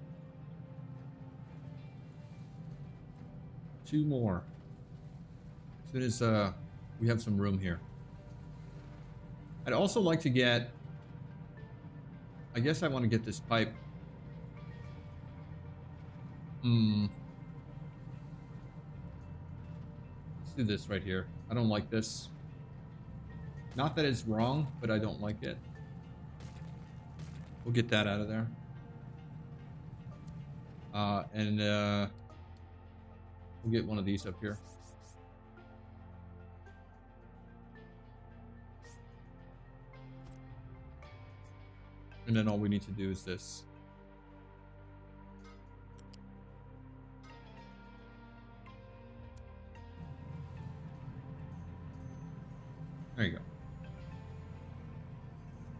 Speaker 1: 2 more. As soon as we have some room here. I'd also like to get... I guess I want to get this pipe. Let's do this right here. I don't like this. Not that it's wrong, but I don't like it. We'll get that out of there. We'll get one of these up here. And then all we need to do is this. There you go.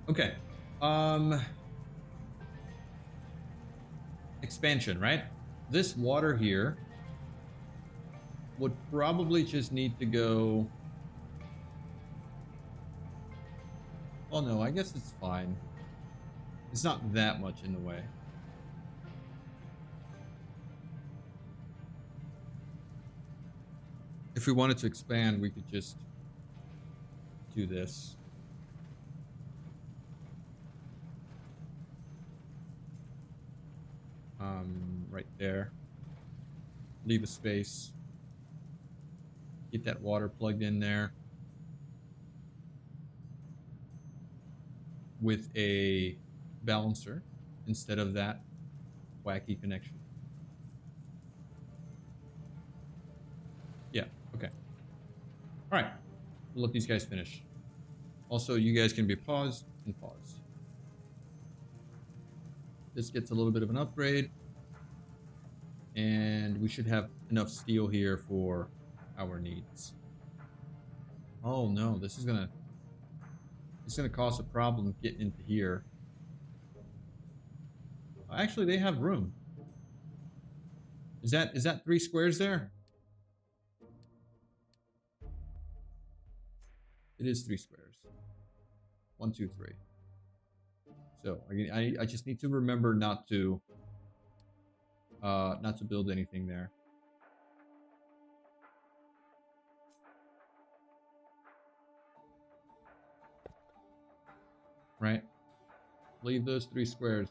Speaker 1: Okay. Expansion, right? This water here would probably just need to go... Oh no, I guess it's fine. It's not that much in the way. If we wanted to expand, we could just do this. right there. Leave a space. Get that water plugged in there. With a balancer instead of that wacky connection. Yeah, okay. All right, we'll let these guys finish. Also, you guys can be paused and paused. This gets a little bit of an upgrade. And we should have enough steel here for our needs. Oh no, this is gonna cause a problem getting into here. Actually, they have room. Is that 3 squares there? It is 3 squares. 1, 2, 3. So I just need to remember not to build anything there. Right? Leave those 3 squares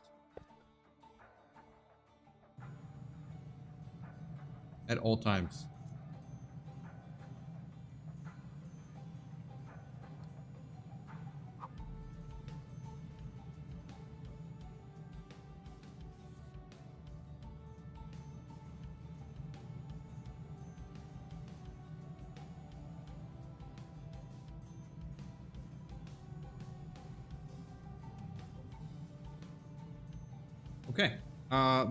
Speaker 1: at all times. Okay.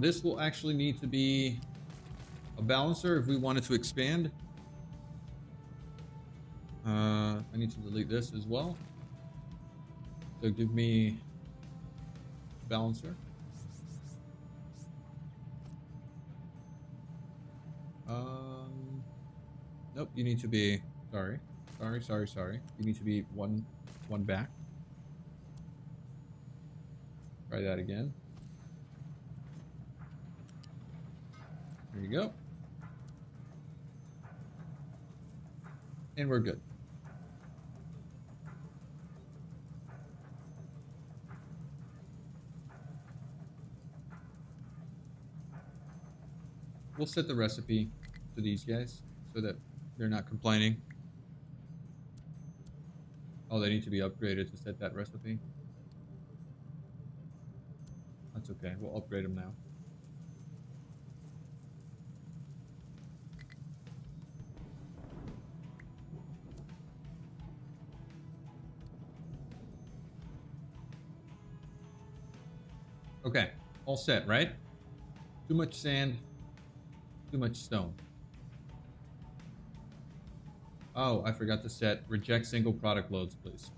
Speaker 1: This will actually need to be a balancer if we wanted to expand. I need to delete this as well. So give me a balancer. Nope, you need to be, sorry. You need to be one back. Try that again. There you go. And we're good. We'll set the recipe to these guys so that they're not complaining. Oh, they need to be upgraded to set that recipe. That's okay. We'll upgrade them now. Okay, all set, right? Too much sand, too much stone. Oh, I forgot to set reject single product loads, please.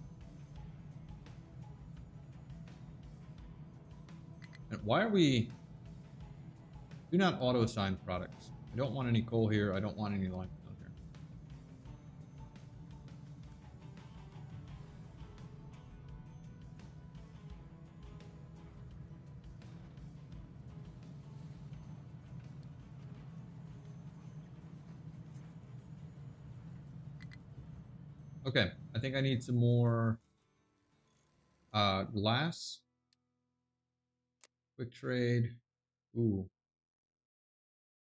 Speaker 1: And why are we... Do not auto-assign products. I don't want any coal here. I don't want any limestone here. Okay, I think I need some more glass. Quick trade. Ooh.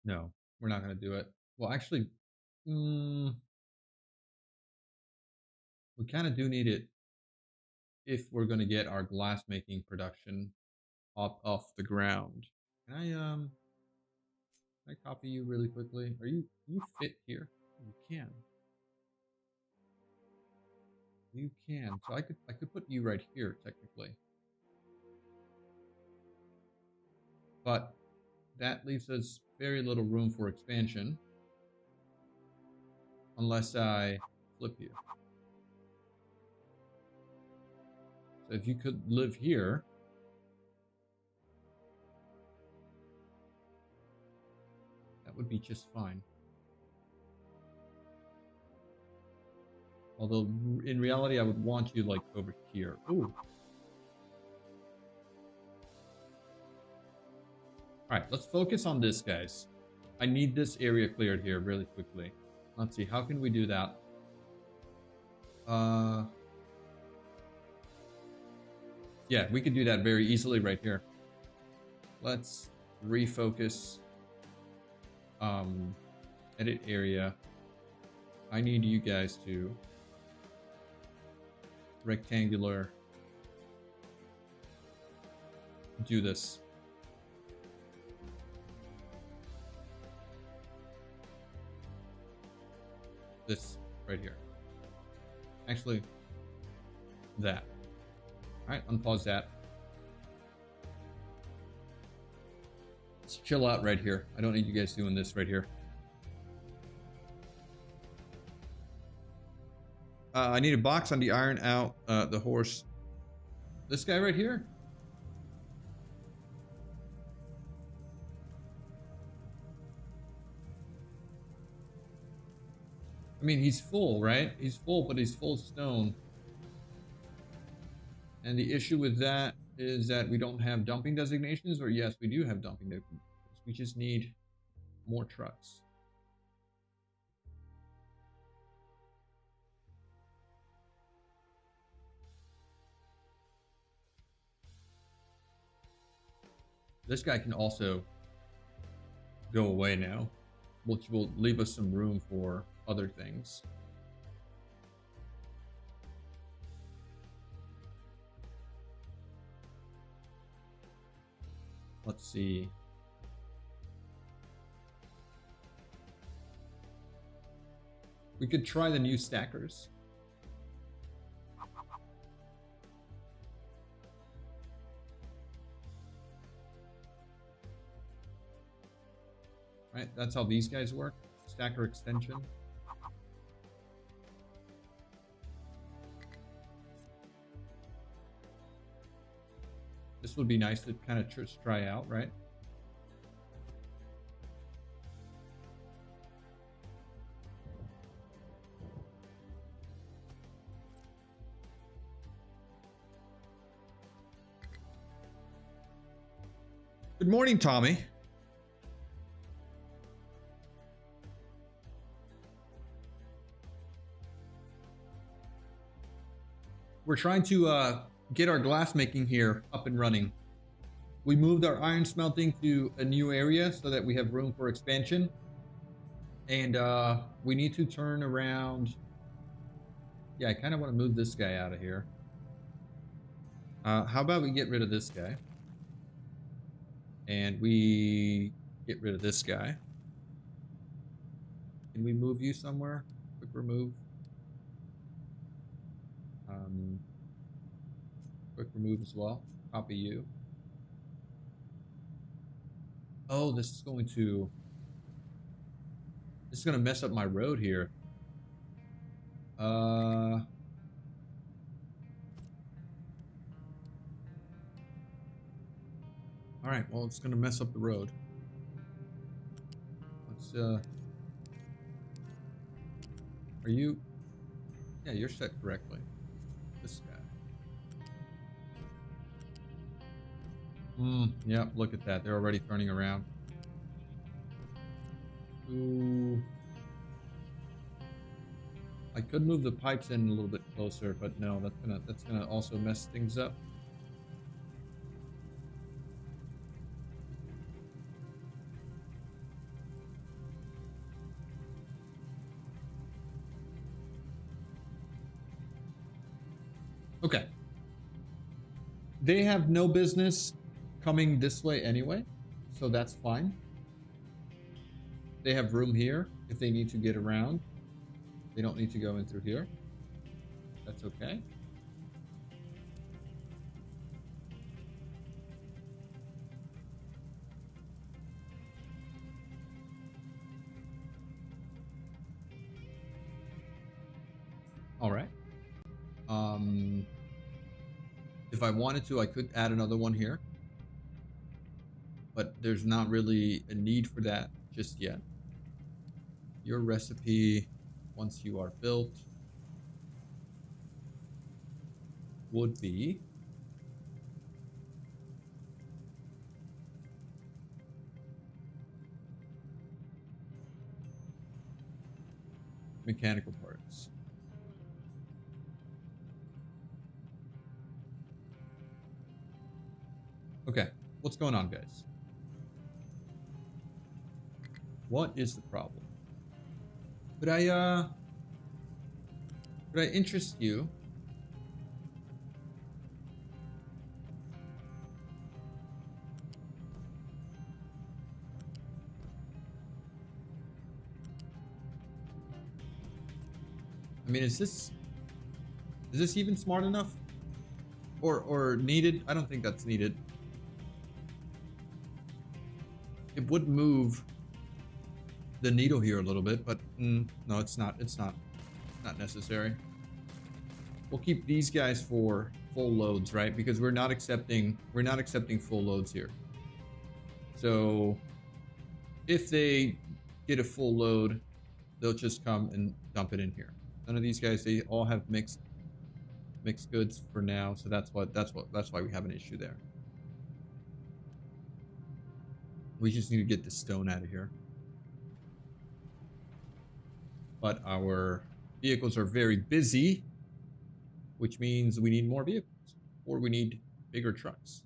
Speaker 1: No, we're not going to do it. Well, actually, we kind of do need it if we're going to get our glass making production off the ground. Can I copy you really quickly? Can you fit here? You can. You can. So I could put you right here technically. But that leaves us very little room for expansion unless I flip you. So if you could live here, that would be just fine. Although in reality, I would want you like over here. Ooh. All right, let's focus on this, guys. I need this area cleared here really quickly. Let's see, how can we do that? Yeah, we could do that very easily right here. Let's refocus. Edit area. I need you guys to rectangular do this. This right here. Actually, that. All right, unpause that. Let's chill out right here. I don't need you guys doing this right here. I need a box on the iron out the horse. This guy right here. I mean, he's full, right? He's full, but he's full stone. And the issue with that is that we don't have dumping designations, or yes, we do have dumping designations. We just need more trucks. This guy can also go away now, which will leave us some room for other things. Let's see. We could try the new stackers. Right, that's how these guys work. Stacker extension. This would be nice to kind of just try out, right? Good morning, Tommy. We're trying to get our glass making here up and running. We moved our iron smelting to a new area so that we have room for expansion. And we need to turn around. Yeah, I kind of want to move this guy out of here. How about we get rid of this guy? And we get rid of this guy. Can we move you somewhere? Quick remove. Quick remove as well. Copy you. Oh, this is going to mess up my road here. All right, well, it's gonna mess up the road. Let's are you? Yeah, you're set correctly. This guy. Yeah, look at that. They're already turning around. Ooh. I could move the pipes in a little bit closer, but no, that's gonna also mess things up. Okay. They have no business coming this way anyway, so that's fine. They have room here if they need to get around. They don't need to go in through here. That's okay. All right. If I wanted to, I could add another one here, but there's not really a need for that just yet. Your recipe, once you are built, would be mechanical parts. Okay, what's going on, guys? What is the problem? Could I interest you? I mean, is this even smart enough? Or needed? I don't think that's needed. It would move the needle here a little bit, but no, it's not. It's not necessary. We'll keep these guys for full loads, right? Because we're not accepting full loads here. So if they get a full load, they'll just come and dump it in here. None of these guys, they all have mixed goods for now, so that's why we have an issue there. We just need to get the stone out of here. But our vehicles are very busy, which means we need more vehicles, or we need bigger trucks.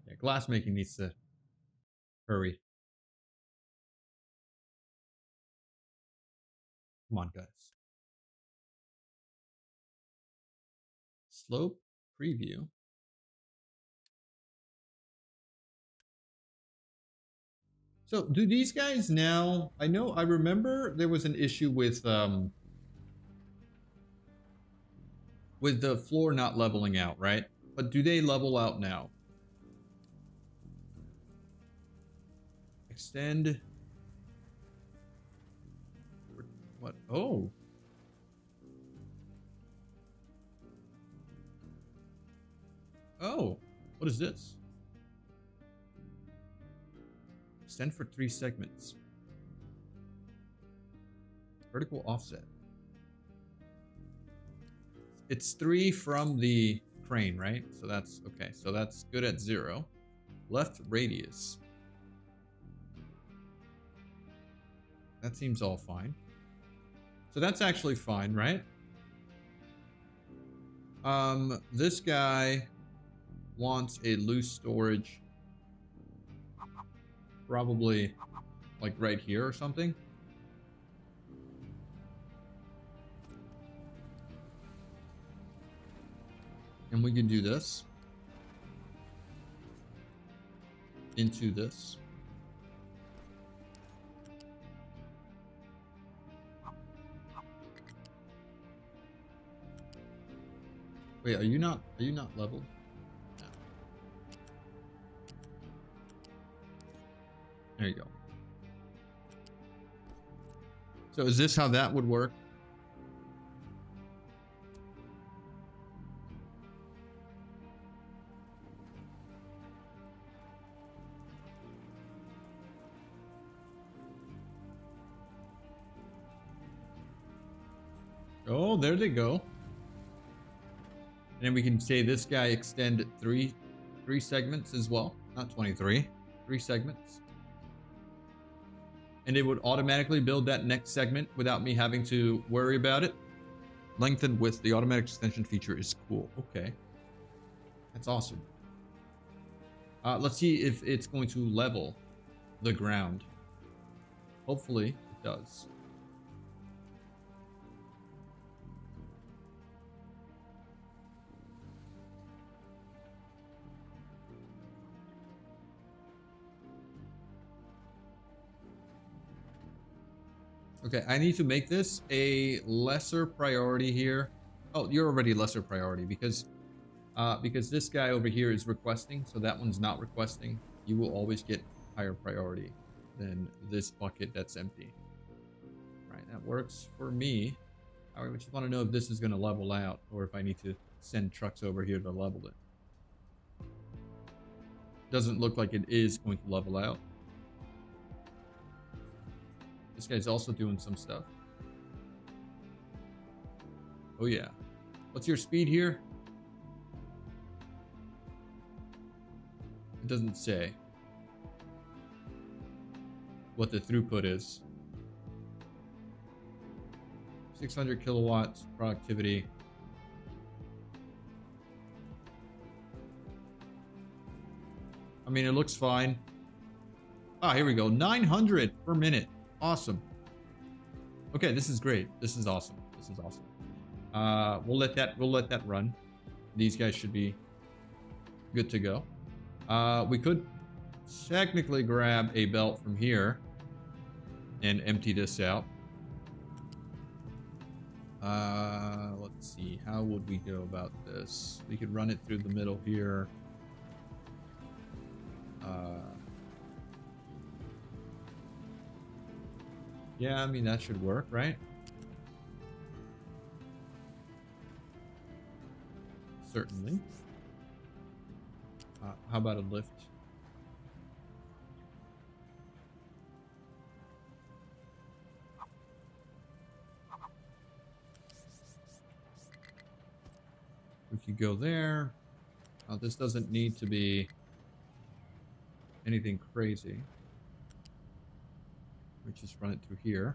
Speaker 1: Yeah, glass making needs to hurry. Come on, guys. Slope preview. So do these guys now, I remember there was an issue with the floor not leveling out, right? But do they level out now? Extend. What? Oh. Oh. What is this? Extend for 3 segments. Vertical offset. It's 3 from the crane, right? So that's okay. So that's good at 0. Left radius. That seems all fine. So that's actually fine, right? This guy wants a loose storage. Probably like right here or something. And we can do this into this. Wait, are you not leveled? No. There you go. So is this how that would work? Oh, there they go. And then we can say this guy extend 3 segments as well. Not 23, 3 segments. And it would automatically build that next segment without me having to worry about it. Lengthen width, the automatic extension feature is cool. Okay. That's awesome. Let's see if it's going to level the ground. Hopefully it does. Okay, I need to make this a lesser priority here. Oh, you're already lesser priority because this guy over here is requesting, so that one's not requesting. You will always get higher priority than this bucket that's empty. Right, that works for me. I just want to know if this is going to level out or if I need to send trucks over here to level it. Doesn't look like it is going to level out. This guy's also doing some stuff. Oh yeah. What's your speed here? It doesn't say what the throughput is. 600 kilowatts productivity. I mean, it looks fine. Ah, here we go. 900 per minute. Awesome. Okay, this is great. This is awesome. This is awesome. We'll let that run. These guys should be good to go. We could technically grab a belt from here and empty this out. Let's see. How would we go about this? We could run it through the middle here. Yeah, I mean, that should work, right? Certainly. How about a lift? We could go there. This doesn't need to be anything crazy. We just run it through here.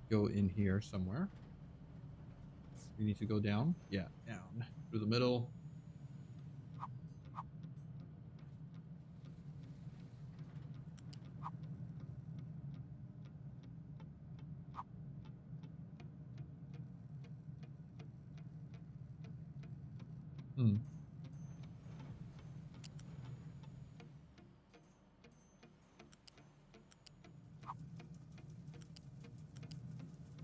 Speaker 1: Go in here somewhere. We need to go down. Yeah, down through the middle.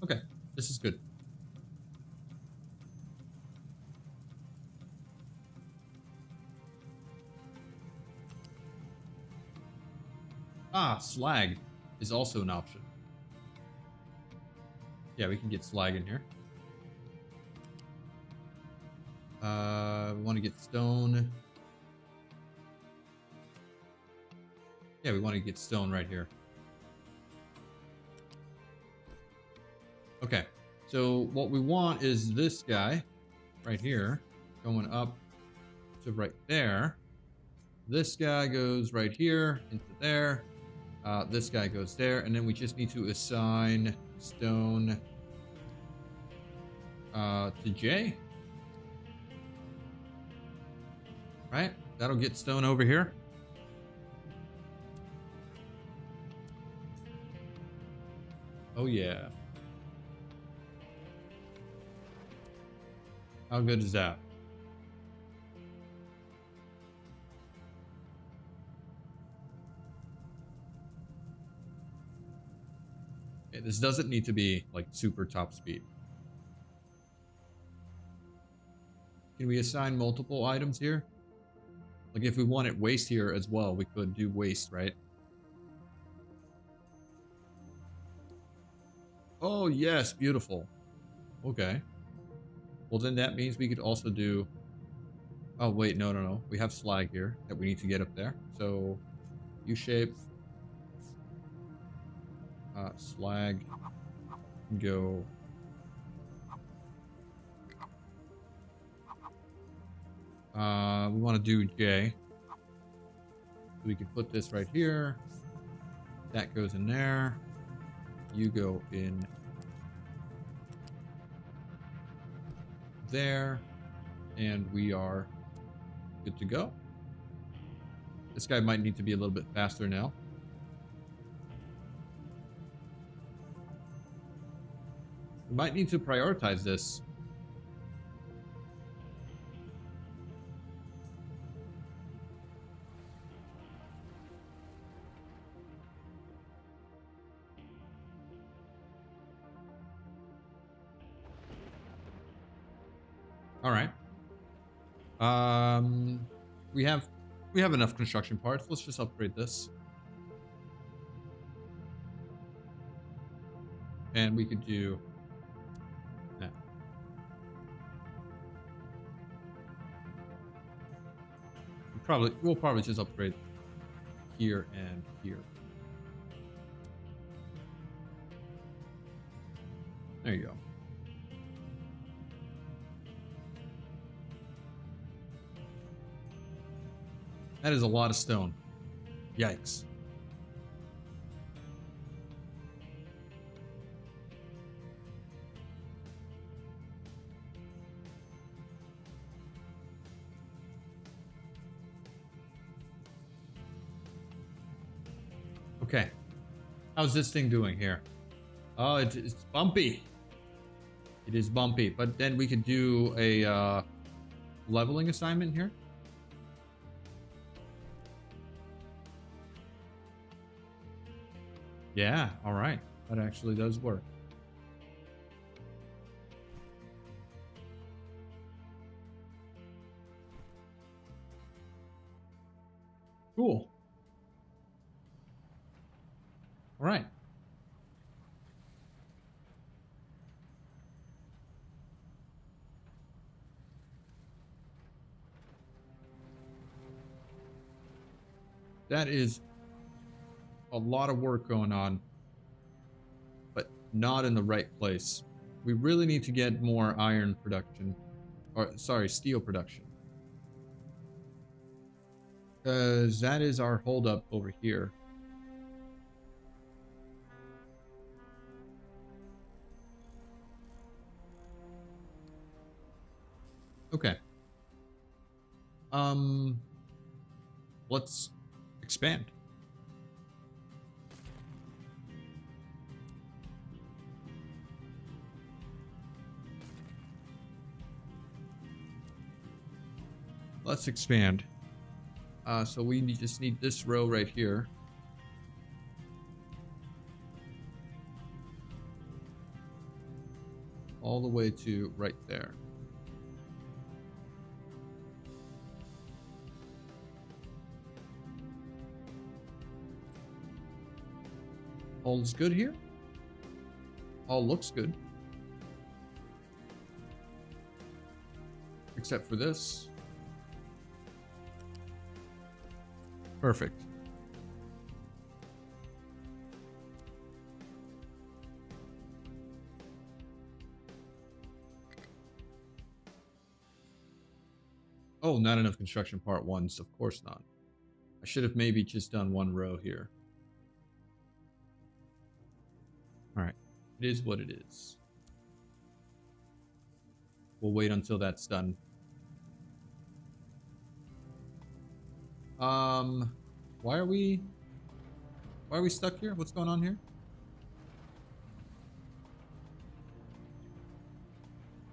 Speaker 1: Okay, this is good. Ah, slag is also an option. Yeah, we can get slag in here. We want to get stone. Yeah, we want to get stone right here. Okay, so what we want is this guy right here going up to right there. This guy goes right here into there. This guy goes there, and then we just need to assign stone to J. Right? That'll get stone over here. Oh yeah. How good is that? Okay, this doesn't need to be like super top speed. Can we assign multiple items here? Like if we wanted waste here as well, we could do waste, right? Oh yes, beautiful. Okay. Well then that means we could also do... Oh wait, no. We have slag here that we need to get up there. So U-shape. Slag. Go. We want to do J. So we can put this right here. That goes in there. You go in there. And we are good to go. This guy might need to be a little bit faster now. We might need to prioritize this. All right. We have enough construction parts. Let's just upgrade this. And we could do that. We'll probably just upgrade here and here. There you go. That is a lot of stone. Yikes. Okay. How's this thing doing here? Oh, it's bumpy. It is bumpy, but then we could do a leveling assignment here. Yeah, all right. That actually does work. Cool. All right. That is a lot of work going on, but not in the right place. We really need to get more iron production, or sorry, steel production. Because that is our holdup over here. Okay. Let's expand. Let's expand. So we just need this row right here. All the way to right there. All is good here. All looks good. Except for this. Perfect. Oh, not enough construction part ones. Of course not. I should have maybe just done one row here. All right. It is what it is. We'll wait until that's done. Why are we stuck here? What's going on here?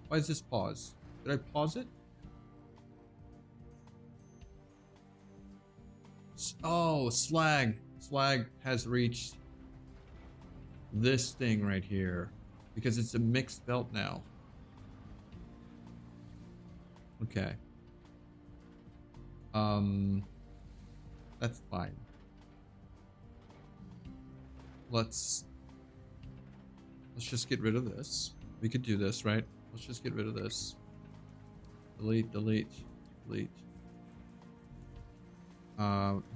Speaker 1: Why is this pause? Did I pause it? Oh, slag. Slag has reached this thing right here because it's a mixed belt now. Okay. That's fine. Let's just get rid of this. We could do this, right? Let's just get rid of this. Delete, delete, delete.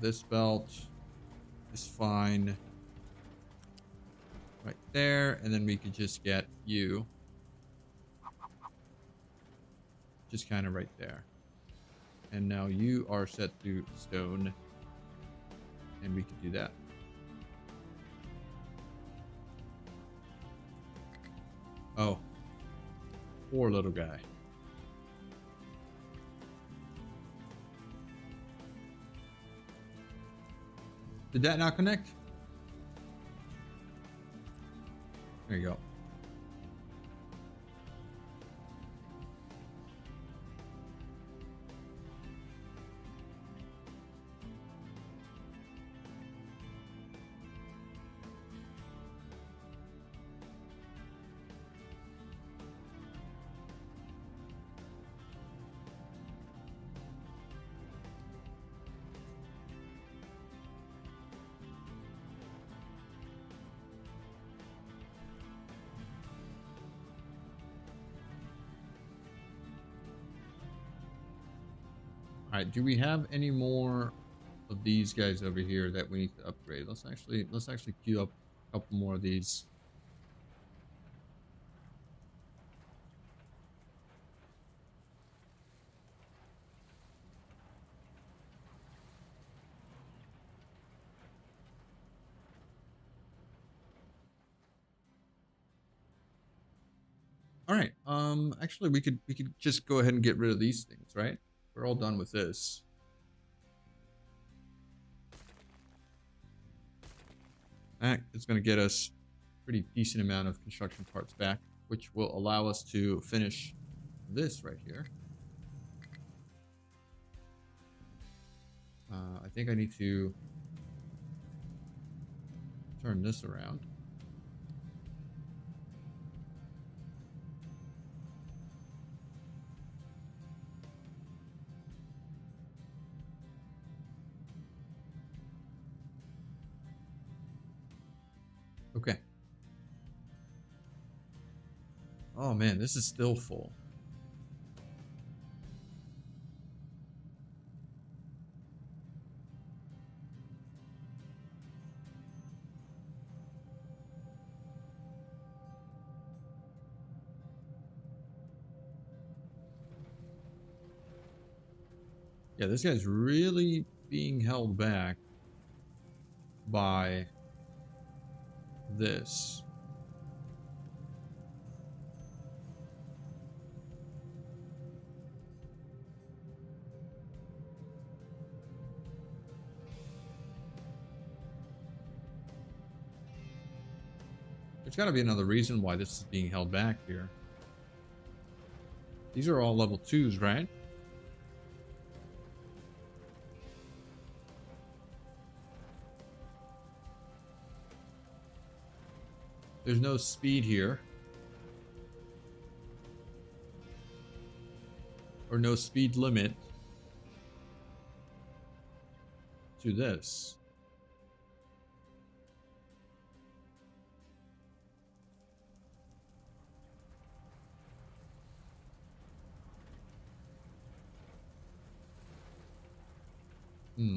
Speaker 1: This belt is fine. Right there, and then we could just get you. Just kind of right there. And now you are set to stone. And we could do that. Oh. Poor little guy. Did that not connect? There you go. All right, do we have any more of these guys over here that we need to upgrade? Let's actually queue up a couple more of these. All right. Actually, we could just go ahead and get rid of these things, right? We're all done with this. That is going to get us a pretty decent amount of construction parts back, which will allow us to finish this right here. I think I need to turn this around. Okay. Oh man, this is still full. Yeah, this guy's really being held back by this. There's got to be another reason why this is being held back here. These are all level 2s, right? There's no speed here. Or no speed limit to this.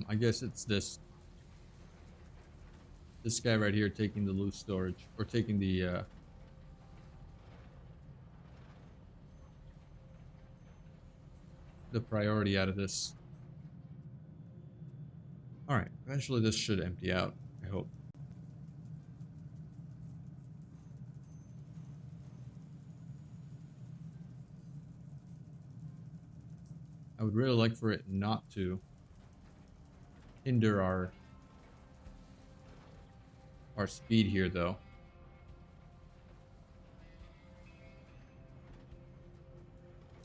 Speaker 1: I guess it's this guy right here taking the loose storage, or taking the priority out of this. All right, eventually this should empty out, I hope. I would really like for it not to hinder our speed here, though.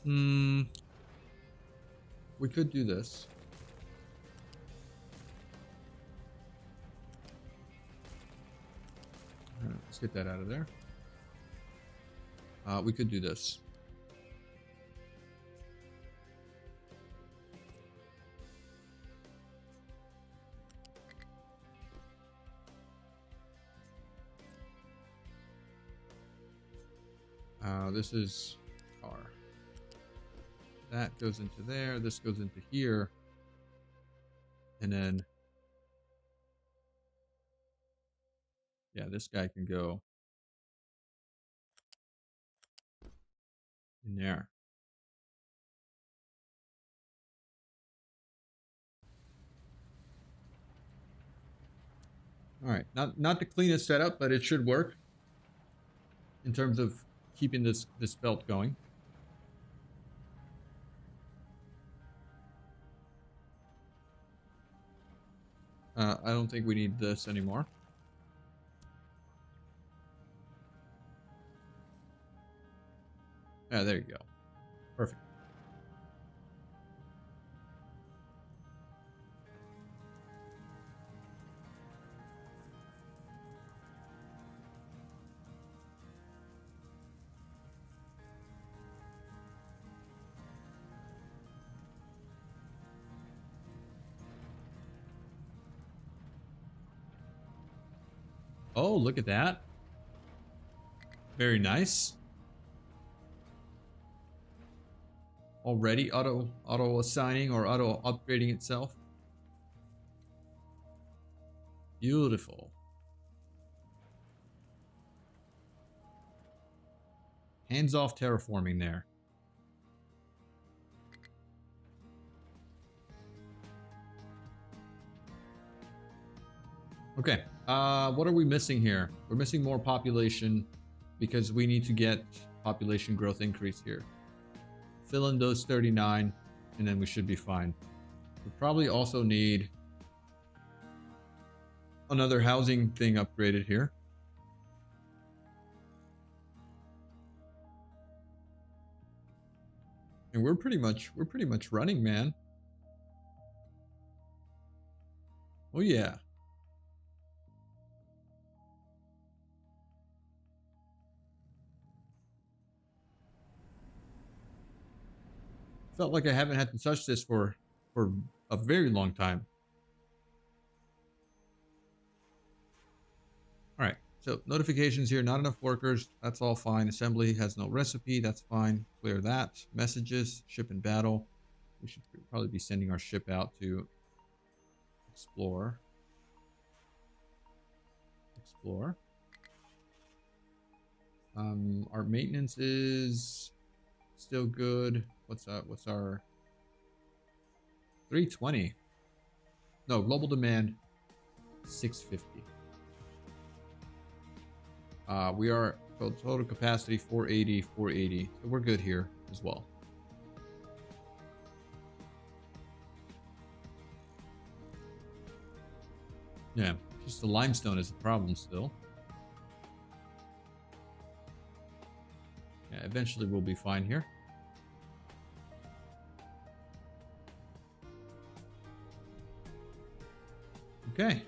Speaker 1: We could do this. All right, let's get that out of there. We could do this. This is R. That goes into there. This goes into here. And then, yeah, this guy can go in there. All right, not the cleanest setup, but it should work in terms of keeping this belt going. I don't think we need this anymore. Yeah, there you go. Perfect. Oh, look at that. Very nice. Already auto assigning or auto upgrading itself. Beautiful. Hands off terraforming there. Okay, what are we missing here? We're missing more population because we need to get population growth increase here. Fill in those 39 and then we should be fine. We probably also need another housing thing upgraded here. And we're pretty much running, man. Oh yeah. Felt like I haven't had to touch this for a very long time. All right, so notifications here, not enough workers. That's all fine. Assembly has no recipe. That's fine. Clear that. Messages, ship in battle. We should probably be sending our ship out to explore. Our maintenance is still good. What's our 320? No, global demand 650. We are total capacity 480. So we're good here as well. Yeah, just the limestone is the problem still. Yeah, eventually we'll be fine here. Okay.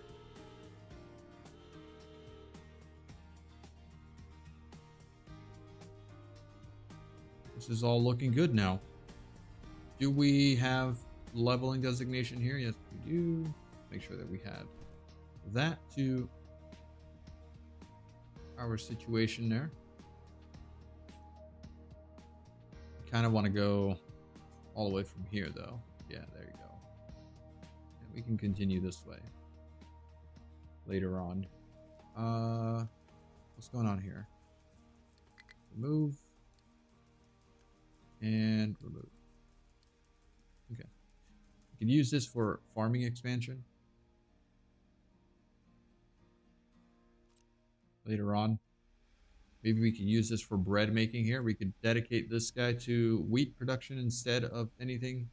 Speaker 1: This is all looking good now. Do we have leveling designation here? Yes, we do. Make sure that we had that to our situation there. Kind of want to go all the way from here though. Yeah, there you go. And we can continue this way later on. What's going on here? Remove and remove. Okay. We can use this for farming expansion later on. Maybe we can use this for bread making here. We could dedicate this guy to wheat production instead of anything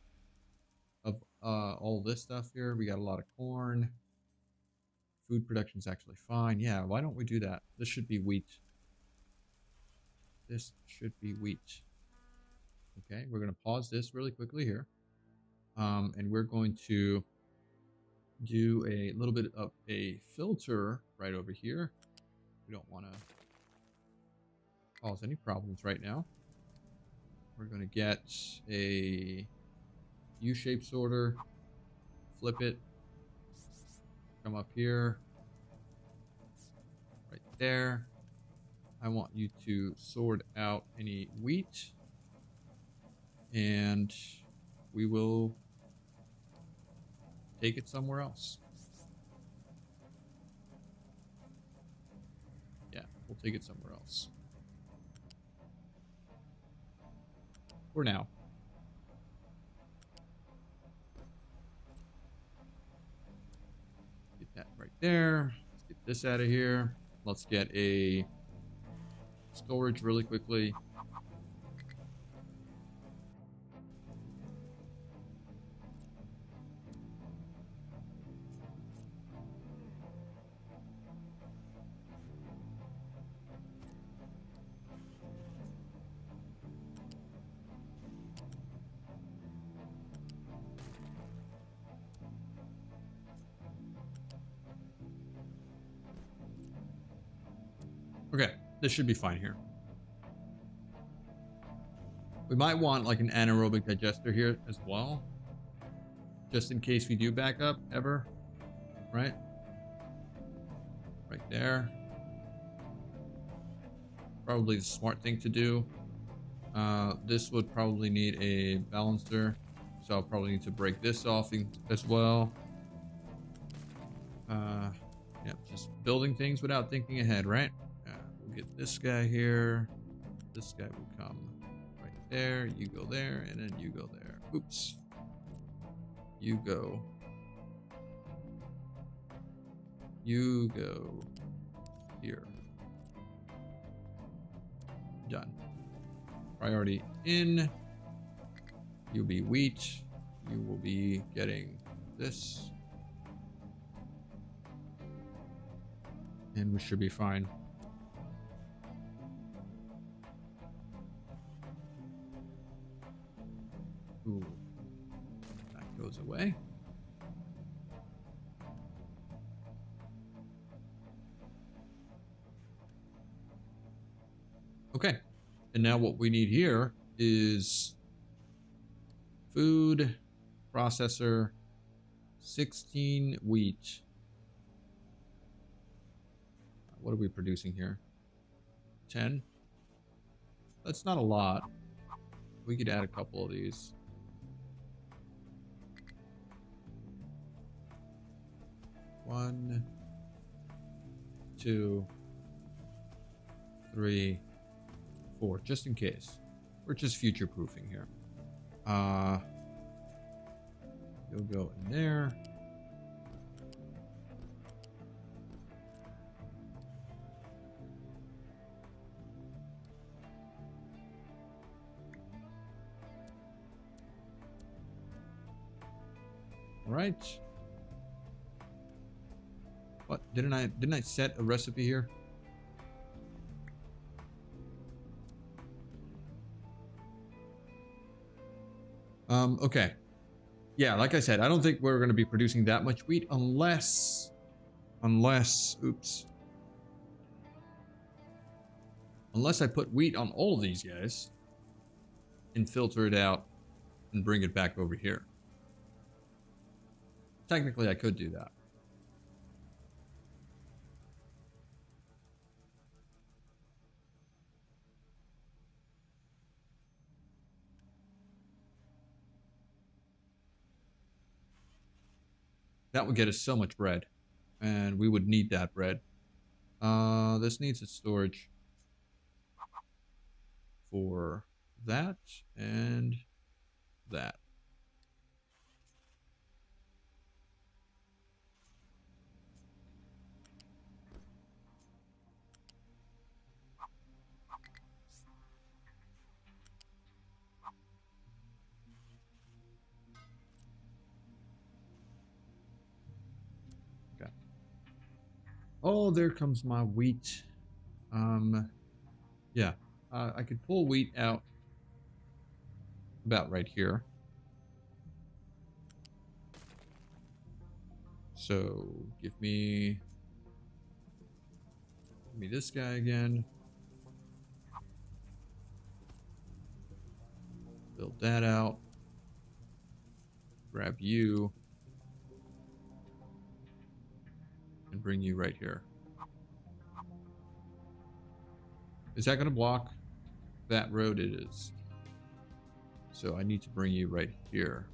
Speaker 1: of all this stuff here. We got a lot of corn. Food production is actually fine. Yeah, why don't we do that? This should be wheat. This should be wheat. Okay, we're going to pause this really quickly here. And we're going to do a little bit of a filter right over here. We don't want to cause any problems right now. We're going to get a U-shaped sorter, flip it, come up here, right there. I want you to sort out any wheat, and we will take it somewhere else. Yeah, we'll take it somewhere else. For now. Get that right there. Let's get this out of here. Let's get a storage really quickly. Okay, this should be fine here. We might want like an anaerobic digester here as well, just in case we do back up ever, right? Right there. Probably the smart thing to do. This would probably need a balancer, so I'll probably need to break this off as well. Yeah, just building things without thinking ahead, right? We'll get this guy here. This guy will come right there. You go there, and then you go there. Oops. You go. You go here. Done. Priority in. You'll be wheat. You will be getting this. And we should be fine. Ooh. That goes away. Okay. And now what we need here is food, processor, 16 wheat. What are we producing here? 10? That's not a lot. We could add a couple of these. One, two, three, four, just in case. We're just future proofing here. You'll go in there. All right. What? Didn't I set a recipe here? Okay. Yeah, like I said, I don't think we're going to be producing that much wheat unless, oops. Unless I put wheat on all of these guys and filter it out and bring it back over here. Technically, I could do that. That would get us so much bread. And we would need that bread. This needs a storage for that and that. Okay. Oh, there comes my wheat. Yeah. I could pull wheat out about right here. So give me this guy again. Build that out. Grab you. And bring you right here. Is that going to block that road? It is. So I need to bring you right here.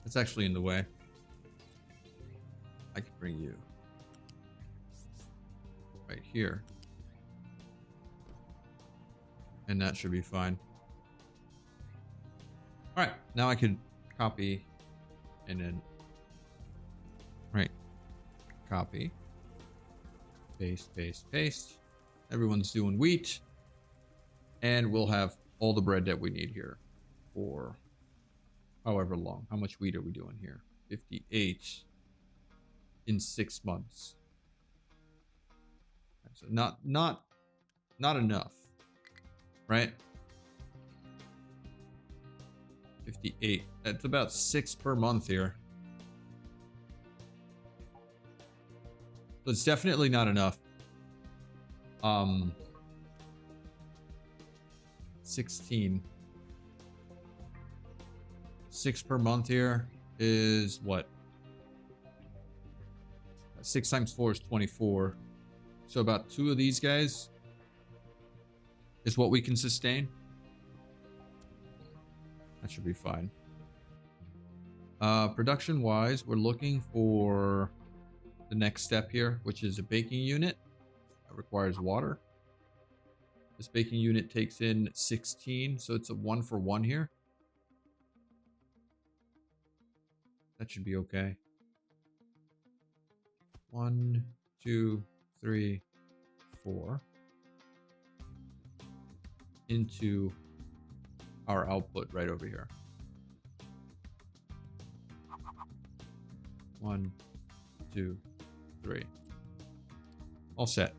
Speaker 1: It's actually in the way. I could bring you right here. And that should be fine. All right, now I can copy and then, right, copy, paste, paste, paste. Everyone's doing wheat. And we'll have all the bread that we need here for however long. How much wheat are we doing here? 58 in 6 months. So not enough, right? 58. That's about 6 per month here. So it's definitely not enough. 16. 6 per month here is what? 6 times 4 is 24. So about 2 of these guys is what we can sustain. That should be fine. Production wise, we're looking for the next step here, which is a baking unit. That requires water. This baking unit takes in 16, so it's a 1 for 1 here. That should be okay. 1, 2, 3, 4. into our output right over here. 1, 2, 3. All set.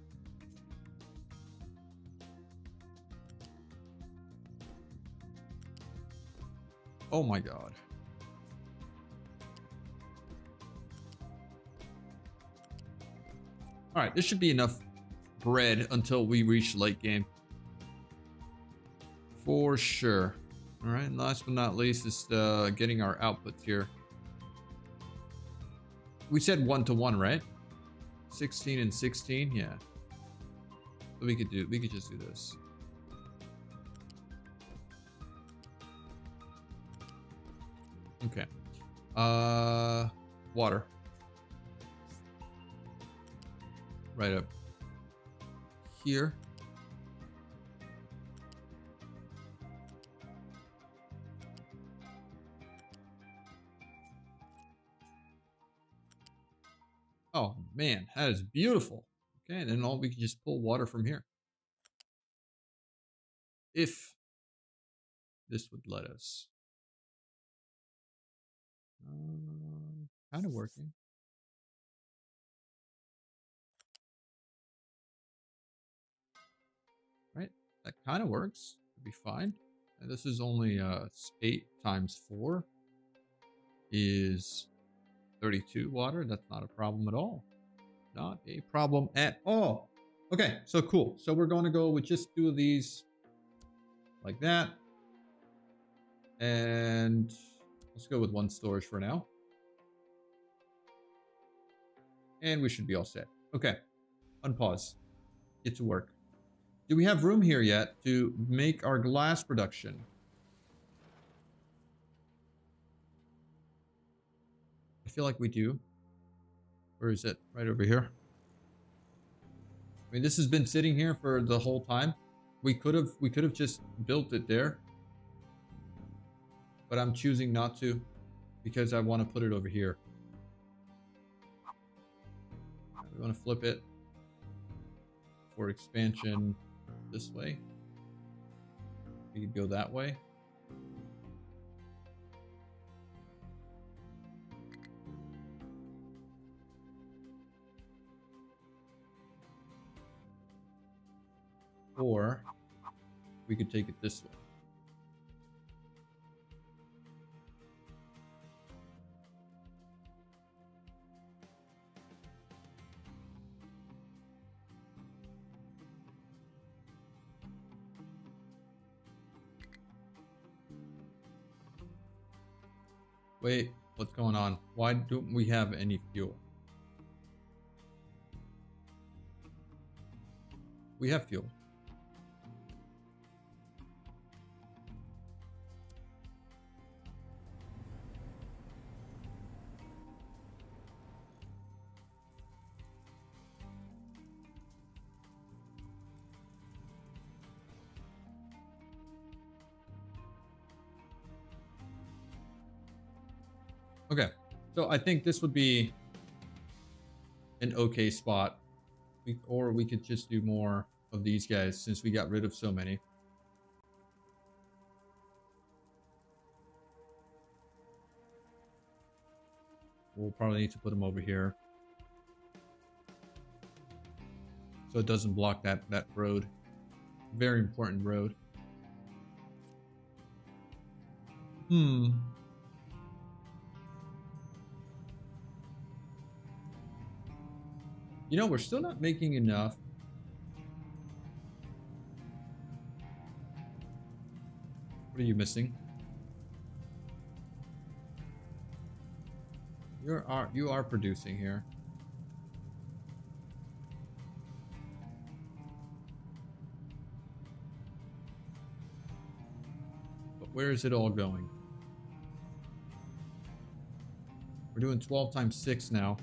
Speaker 1: Oh my God. All right, this should be enough bread until we reach late game. For sure. All right, and last but not least is getting our outputs here. We said 1-to-1, right? 16 and 16, yeah. So we could just do this. Okay. Water. Right up here. Oh man, that is beautiful. Okay, and then we can just pull water from here. If this would let us. Kind of working. Right, that kind of works. It'd be fine. And this is only 8 times 4 is 32 water. That's not a problem at all. Not a problem at all. Okay, so cool. So we're going to go with just 2 of these like that. And let's go with 1 storage for now. And we should be all set. Okay, unpause. Get to work. Do we have room here yet to make our glass production? I feel like we do. Where is it? Right over here. I mean, this has been sitting here for the whole time. We could have just built it there. But I'm choosing not to because I want to put it over here. We want to flip it for expansion this way. We could go that way. Or we could take it this way. Wait, what's going on? Why don't we have any fuel? We have fuel. Okay, so I think this would be an okay spot. Or we could just do more of these guys since we got rid of so many. We'll probably need to put them over here. So it doesn't block that road. Very important road. You know, we're still not making enough. What are you missing? You are producing here. But where is it all going? We're doing 12 times 6 now.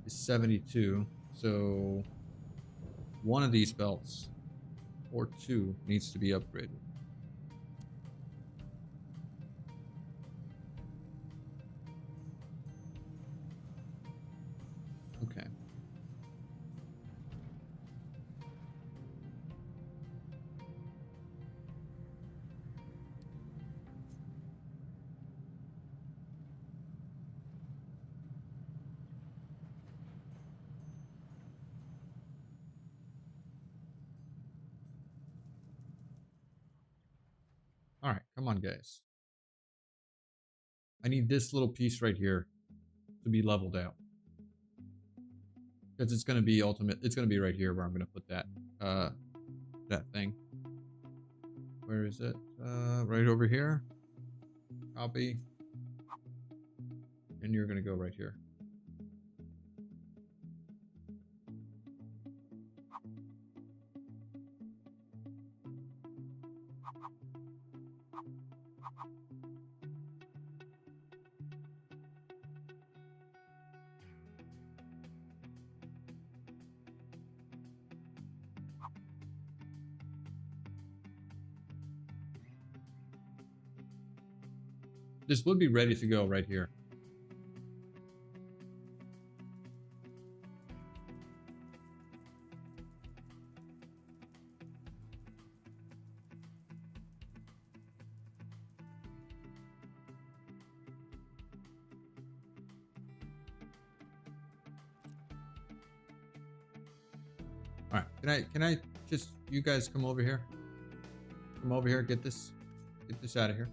Speaker 1: Is 72. So 1 of these belts or 2 needs to be upgraded. Okay. Come on, guys. I need this little piece right here to be leveled out. Because it's going to be ultimate. It's going to be right here where I'm going to put that, that thing. Where is it? Right over here. Copy. And you're going to go right here. This would be ready to go right here. All right, can I just, you guys come over here? Come over here, get this out of here.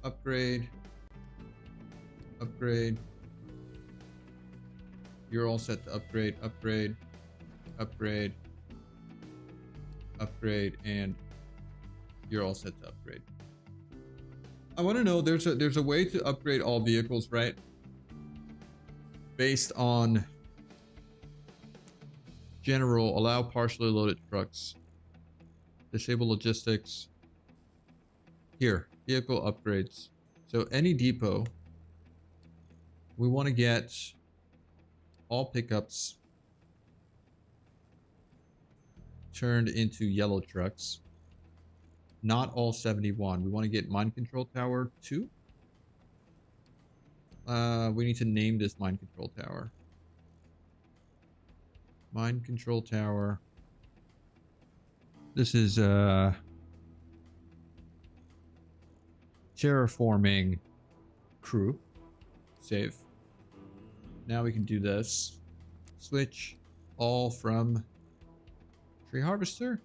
Speaker 1: Upgrade. Upgrade. You're all set to upgrade, upgrade, upgrade, upgrade, and you're all set to upgrade. I want to know, there's a way to upgrade all vehicles, right? Based on general, allow partially loaded trucks, disable logistics. Here, vehicle upgrades. So any depot, we want to get all pickups turned into yellow trucks. Not all 71. We want to get mine control tower 2. We need to name this mine control tower. Mine control tower. This is Terraforming crew. Save. Now we can do this. Switch all from tree harvester.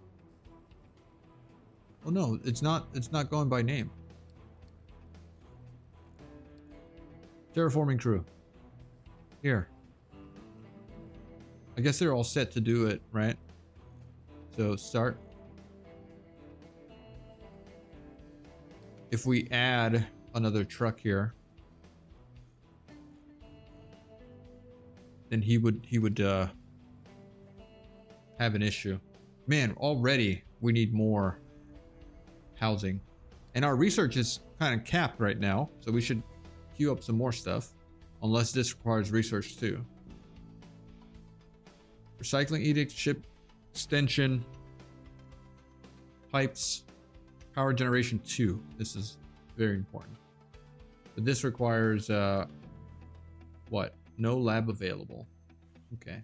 Speaker 1: Oh no, it's not going by name. Terraforming crew. Here. I guess they're all set to do it, right? So start. If we add another truck here, then he would have an issue. Man, already we need more housing. And our research is kind of capped right now, so we should queue up some more stuff. Unless this requires research too. Recycling edict, ship extension, pipes, power generation 2. This is very important. But this requires what? No lab available. Okay.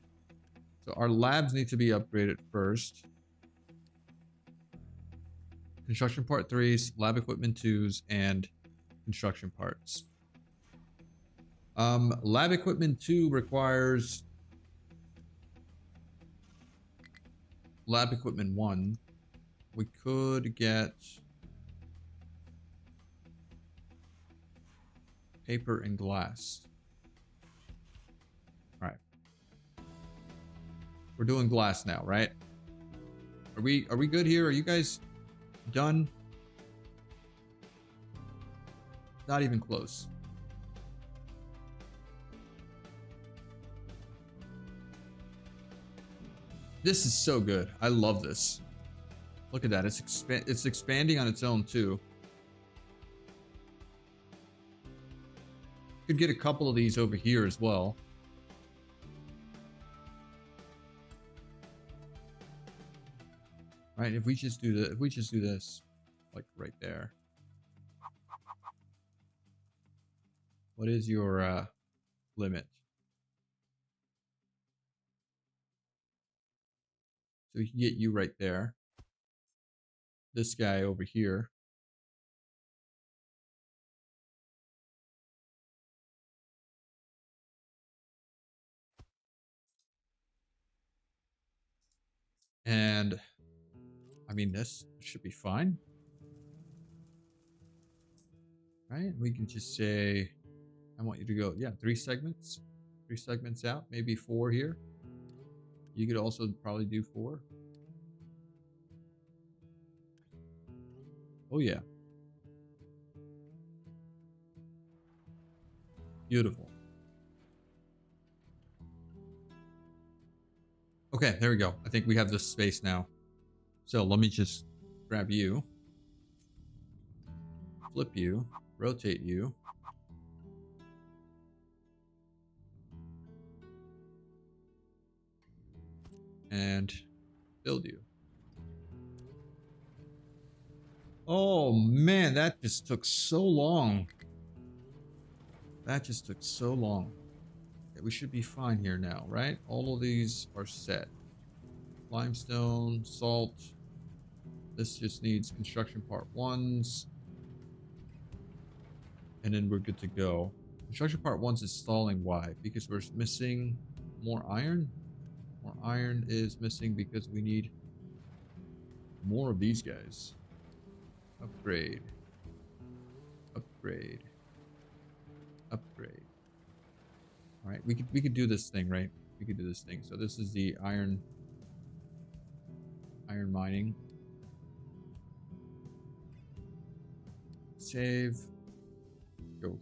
Speaker 1: So our labs need to be upgraded first. Construction part 3s, lab equipment 2s, and construction parts. Lab equipment 2 requires lab equipment 1. We could get paper and glass. All right. We're doing glass now, right? Are we good here? Are you guys done? Not even close. This is so good. I love this. Look at that. It's expanding on its own too. Could get a couple of these over here as well. Right, if we just do this like right there. What is your limit? So we can get you right there. This guy over here. And I mean, this should be fine. Right? We can just say, I want you to go, yeah, 3 segments. 3 segments out, maybe 4 here. You could also probably do 4. Oh, yeah. Beautiful. Okay, there we go. I think we have this space now. So let me just grab you, flip you, rotate you. And build you. Oh man, that just took so long. That just took so long. Okay, we should be fine here now, right? All of these are set. Limestone, salt. This just needs construction part 1s. And then we're good to go. Construction part 1s is stalling. Why? Because we're missing more iron. More iron is missing because we need more of these guys. Upgrade. Upgrade. Upgrade. All right, we could do this thing, right? We could do this thing. So this is the iron mining. Save. Go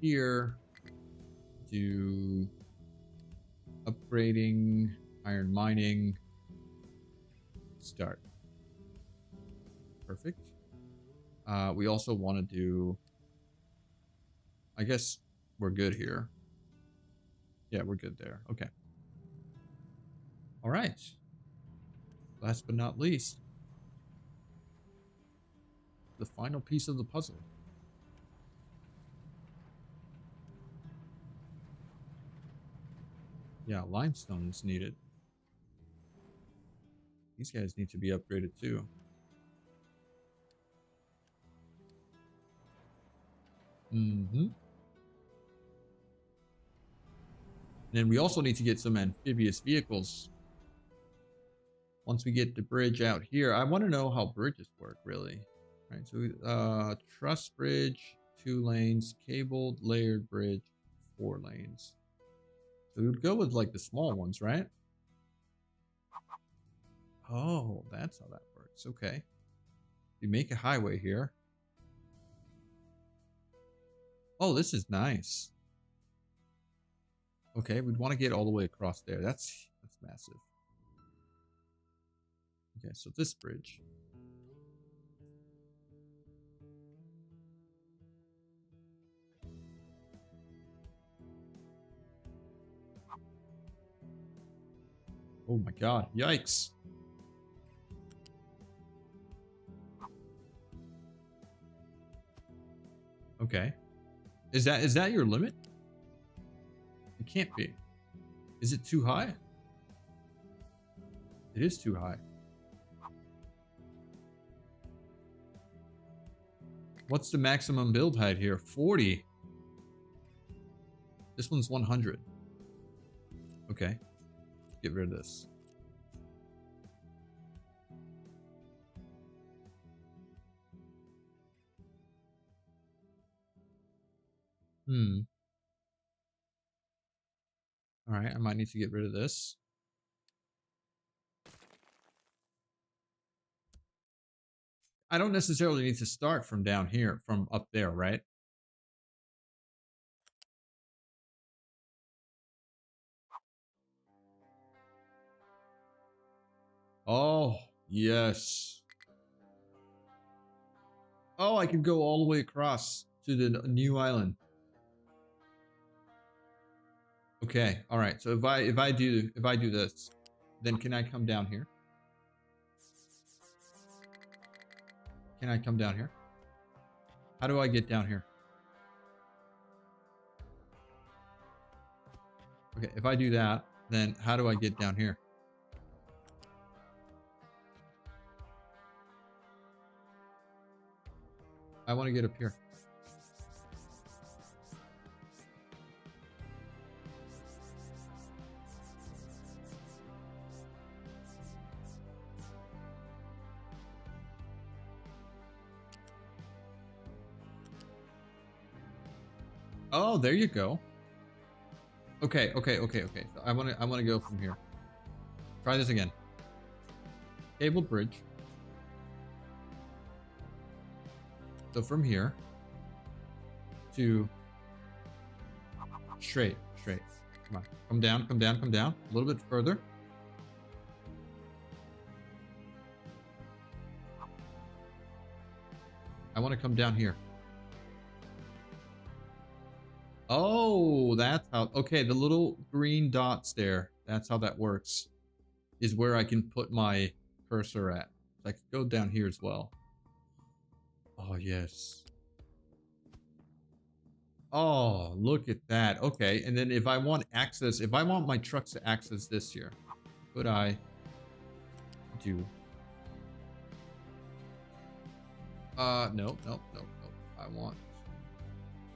Speaker 1: here. Do upgrading, iron mining. Start. Perfect. We also want to do, I guess we're good here. Yeah, we're good there. Okay. All right. Last but not least, the final piece of the puzzle. Yeah, limestone is needed. These guys need to be upgraded too. Mm-hmm. And we also need to get some amphibious vehicles. Once we get the bridge out here, I want to know how bridges work, really. All right, so truss bridge, 2 lanes, cabled, layered bridge, 4 lanes. So we would go with like the small ones, right? Oh, that's how that works. Okay. We make a highway here. Oh, this is nice. Okay, we'd want to get all the way across there. That's massive. Okay, so this bridge. Oh my god, yikes. Okay. Is that your limit? It can't be. Is it too high? It is too high. What's the maximum build height here? 40. This one's 100. Okay. Get rid of this. All right, I might need to get rid of this. I don't necessarily need to start from down here, from up there, right? Oh, yes. Oh, I can go all the way across to the new island. Okay, all right. So if I do this, then can I come down here? Can I come down here? How do I get down here? Okay, if I do that, then how do I get down here? I want to get up here. Oh, there you go. Okay. So I wanna go from here. Try this again. Cable bridge. So from here to straight. Come on. Come down. A little bit further. I want to come down here. Oh, that's how. Okay, the little green dots there. That's how that works. Is where I can put my cursor at. I could go down here as well. Oh, yes. Oh, look at that. Okay, and then if I want access, if I want my trucks to access this here, could I do? No.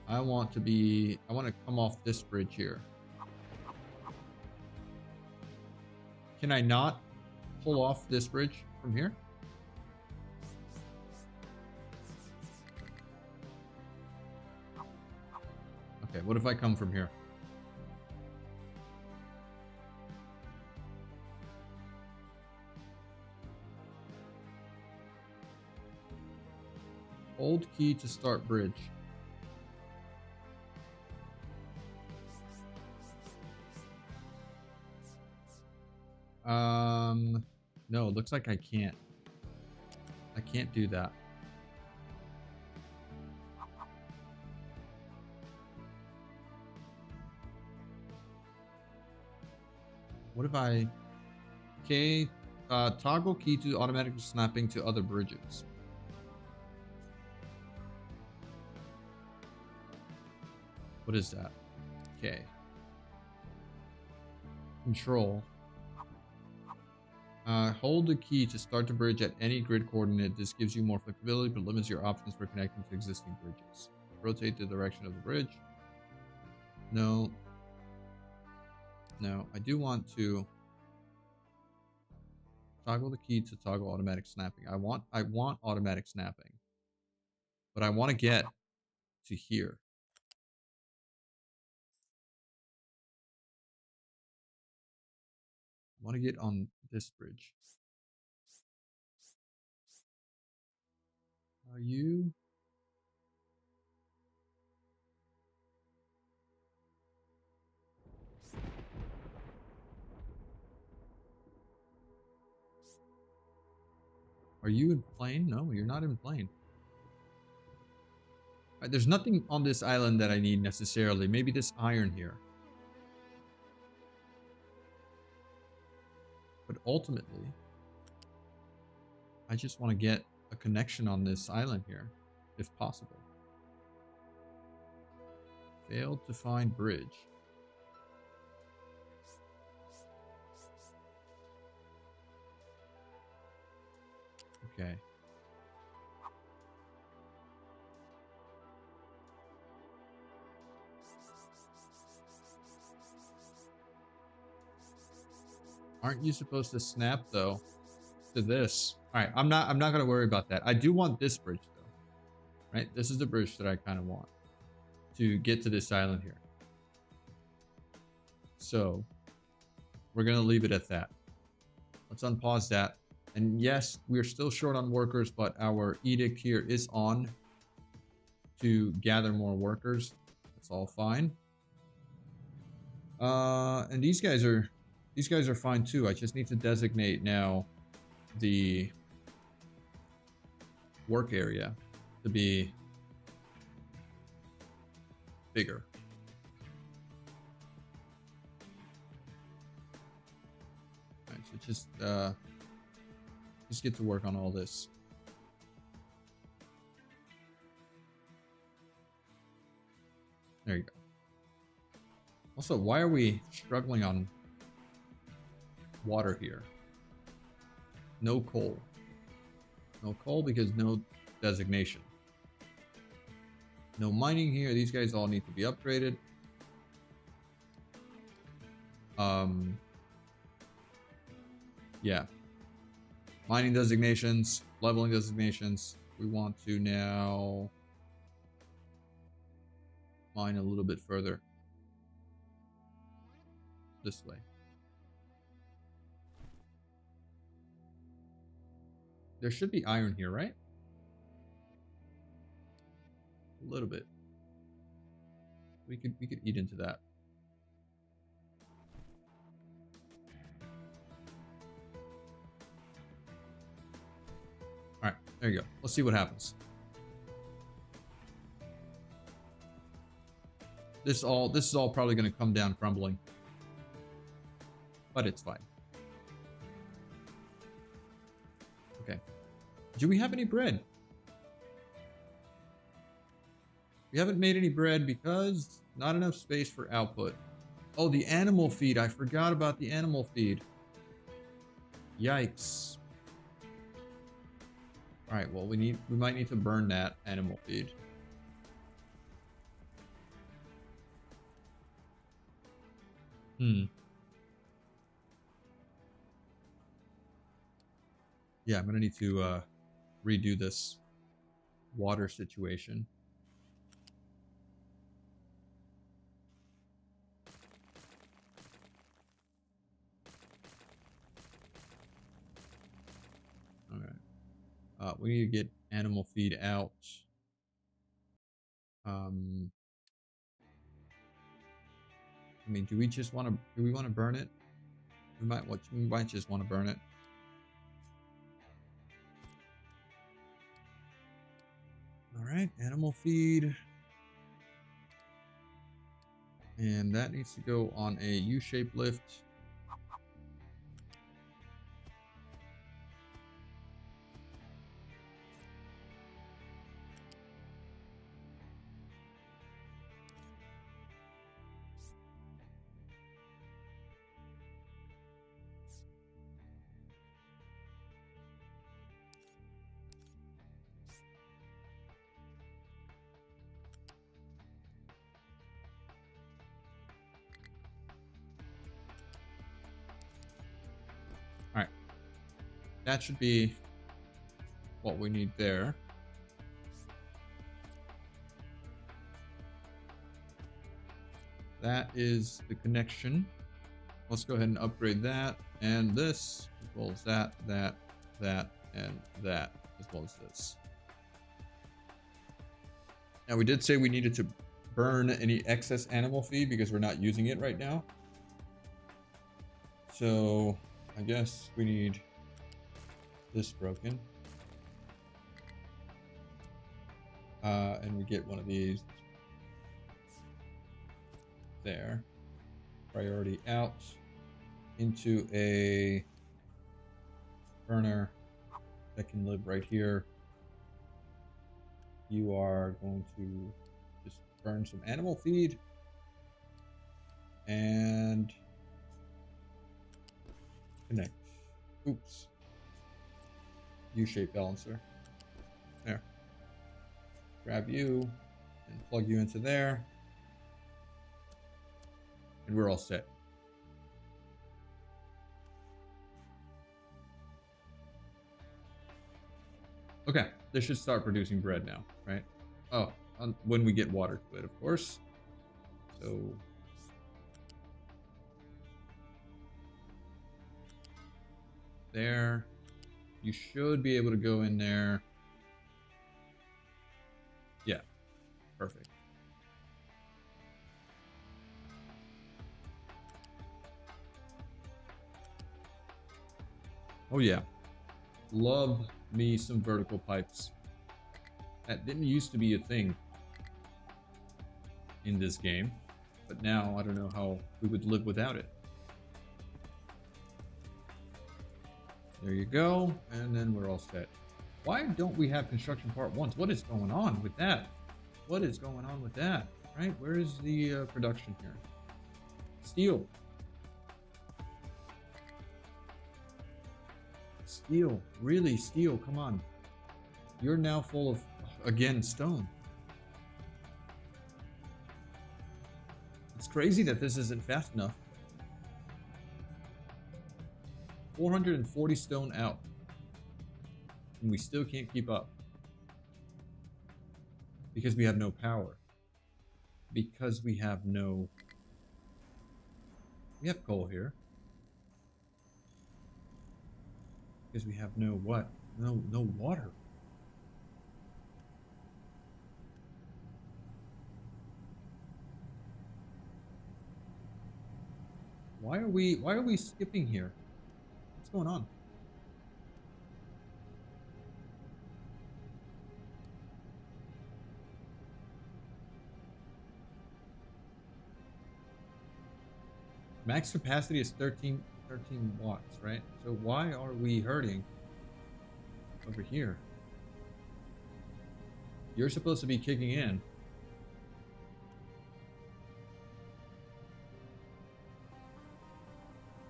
Speaker 1: I want to come off this bridge here. Can I not pull off this bridge from here? Okay, what if I come from here? Hold key to start bridge. No, it looks like I can't. I can't do that. What if I... Okay, toggle key to automatic snapping to other bridges. What is that? Okay. Control. Hold the key to start the bridge at any grid coordinate. This gives you more flexibility, but limits your options for connecting to existing bridges. Rotate the direction of the bridge. No. No, I do want to toggle the key to toggle automatic snapping. I want automatic snapping, but I want to get to here. I want to get on this bridge. Are you? Are you in plane? No, you're not in plane. Right, there's nothing on this island that I need necessarily. Maybe this iron here. But ultimately, I just want to get a connection on this island here, if possible. Failed to find bridge. Okay. Aren't you supposed to snap though to this? All right, I'm not going to worry about that. I do want this bridge though. Right? This is the bridge that I kind of want to get to this island here. So, we're going to leave it at that. Let's unpause that. And yes, we're still short on workers, but our edict here is on to gather more workers. That's all fine. And these guys are fine too. I just need to designate now the work area to be bigger. All right, so just get to work on all this. There you go. Also, why are we struggling on water here? No coal. No coal because no designation. No mining here. These guys all need to be upgraded. Yeah. Mining designations, leveling designations. We want to now mine a little bit further this way. There should be iron here, right? A little bit. We could eat into that. All right, there you go. Let's see what happens. This is all probably going to come down crumbling, but it's fine. Okay. Do we have any bread? We haven't made any bread because not enough space for output. Oh, the animal feed. I forgot about the animal feed. Yikes. All right, well, we might need to burn that animal feed. Yeah, I'm gonna need to redo this water situation. All right. We need to get animal feed out. I mean, do we want to burn it? We might just want to burn it. All right, animal feed. And that needs to go on a U-shaped lift. That should be what we need there. That is the connection. Let's go ahead and upgrade that and this, as well as that, and that, as well as this. Now, we did say we needed to burn any excess animal feed because we're not using it right now. So I guess we need this broken. And we get one of these there. Priority out into a burner that can live right here. You are going to just burn some animal feed and connect. Oops. U-shaped balancer. There. Grab you and plug you into there. And we're all set. Okay, this should start producing bread now, right? Oh, when we get water to it, of course. So there. You should be able to go in there. Yeah, perfect. Oh yeah, love me some vertical pipes. That didn't used to be a thing in this game, but now I don't know how we would live without it. There you go, and then we're all set. Why don't we have construction part 1s? What is going on with that? What is going on with that? Right, where is the production here? Steel. Steel, really steel, come on. You're now full of, again, stone. It's crazy that this isn't fast enough. 440 stone out. And we still can't keep up. Because we have no power. because we have no... We have coal here. Because we have no what? No water. Why are we skipping here? What's going on? Max capacity is 13 watts, right? So why are we hurting over here? You're supposed to be kicking in.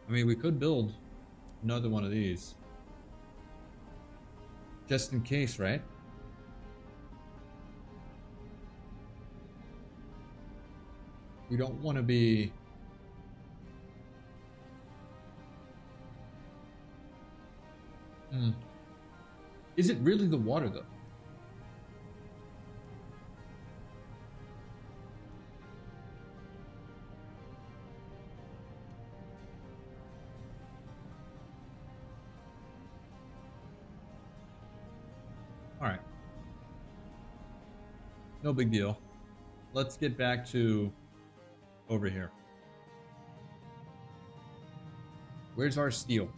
Speaker 1: I mean, we could build another one of these. Just in case, right? We don't want to be... Is it really the water, though? Alright. No big deal. Let's get back to over here. Where's our steel?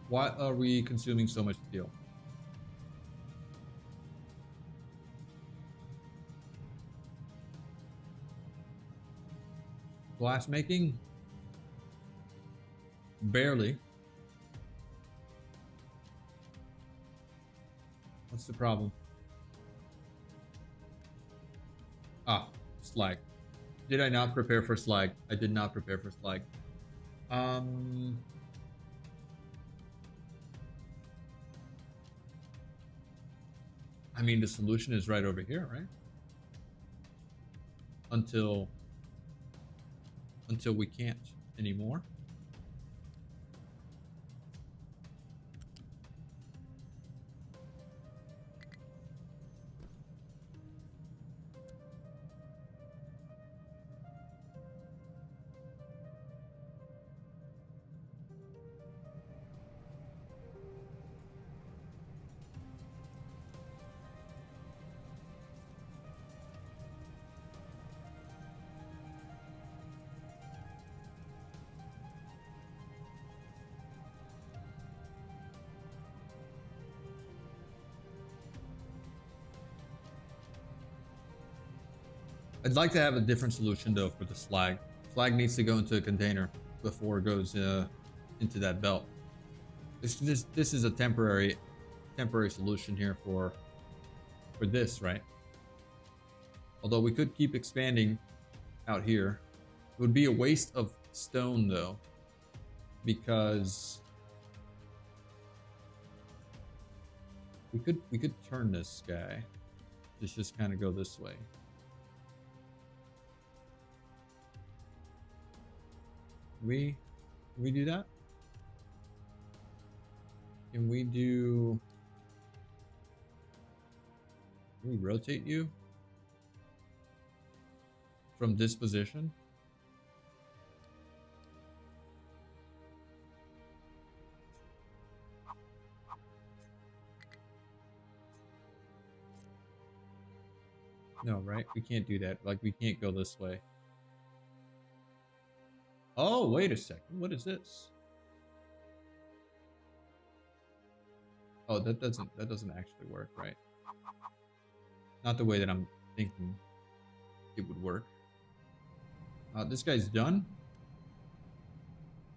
Speaker 1: Why are we consuming so much steel? Glass making? Barely. What's the problem? Ah, slag. Did I not prepare for slag? I did not prepare for slag. I mean, the solution is right over here, right? Until we can't anymore. I'd like to have a different solution though for the slag. Slag needs to go into a container before it goes into that belt. This is a temporary solution here for this, right? Although we could keep expanding out here. It would be a waste of stone though, because we could turn this guy. Just kind of go this way. Can we do that? Can we rotate you from this position? No, right? We can't do that. Like, we can't go this way. Oh, wait a second. What is this? Oh, that doesn't actually work, right? Not the way that I'm thinking it would work. This guy's done.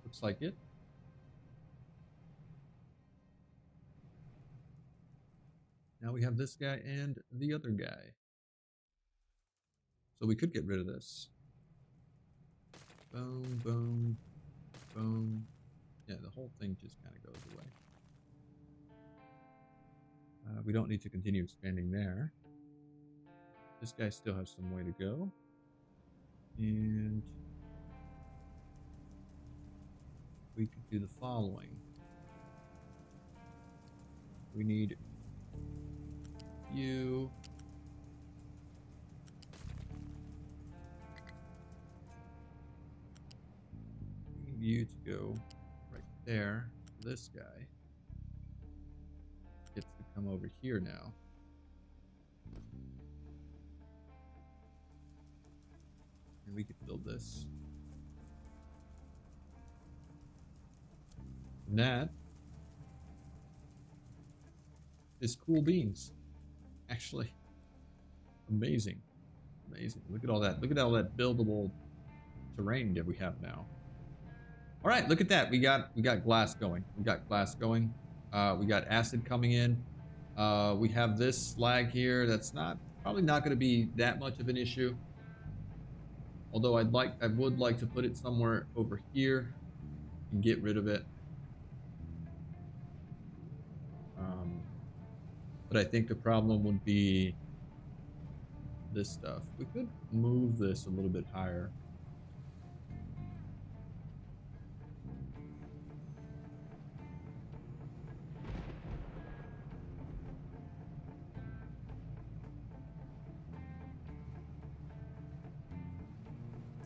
Speaker 1: Looks like it. Now we have this guy and the other guy. So we could get rid of this. Boom, boom, boom. Yeah, the whole thing just kind of goes away. We don't need to continue expanding there. This guy still has some way to go. And we could do the following. We need you. you to go right there. This guy gets to come over here now. And we could build this. And that is cool beans. Actually, amazing. Amazing. Look at all that. Look at all that buildable terrain that we have now. All right, look at that. We got glass going. We got glass going. We got acid coming in. We have this slag here. That's probably not going to be that much of an issue. Although I would like to put it somewhere over here and get rid of it. But I think the problem would be this stuff. We could move this a little bit higher.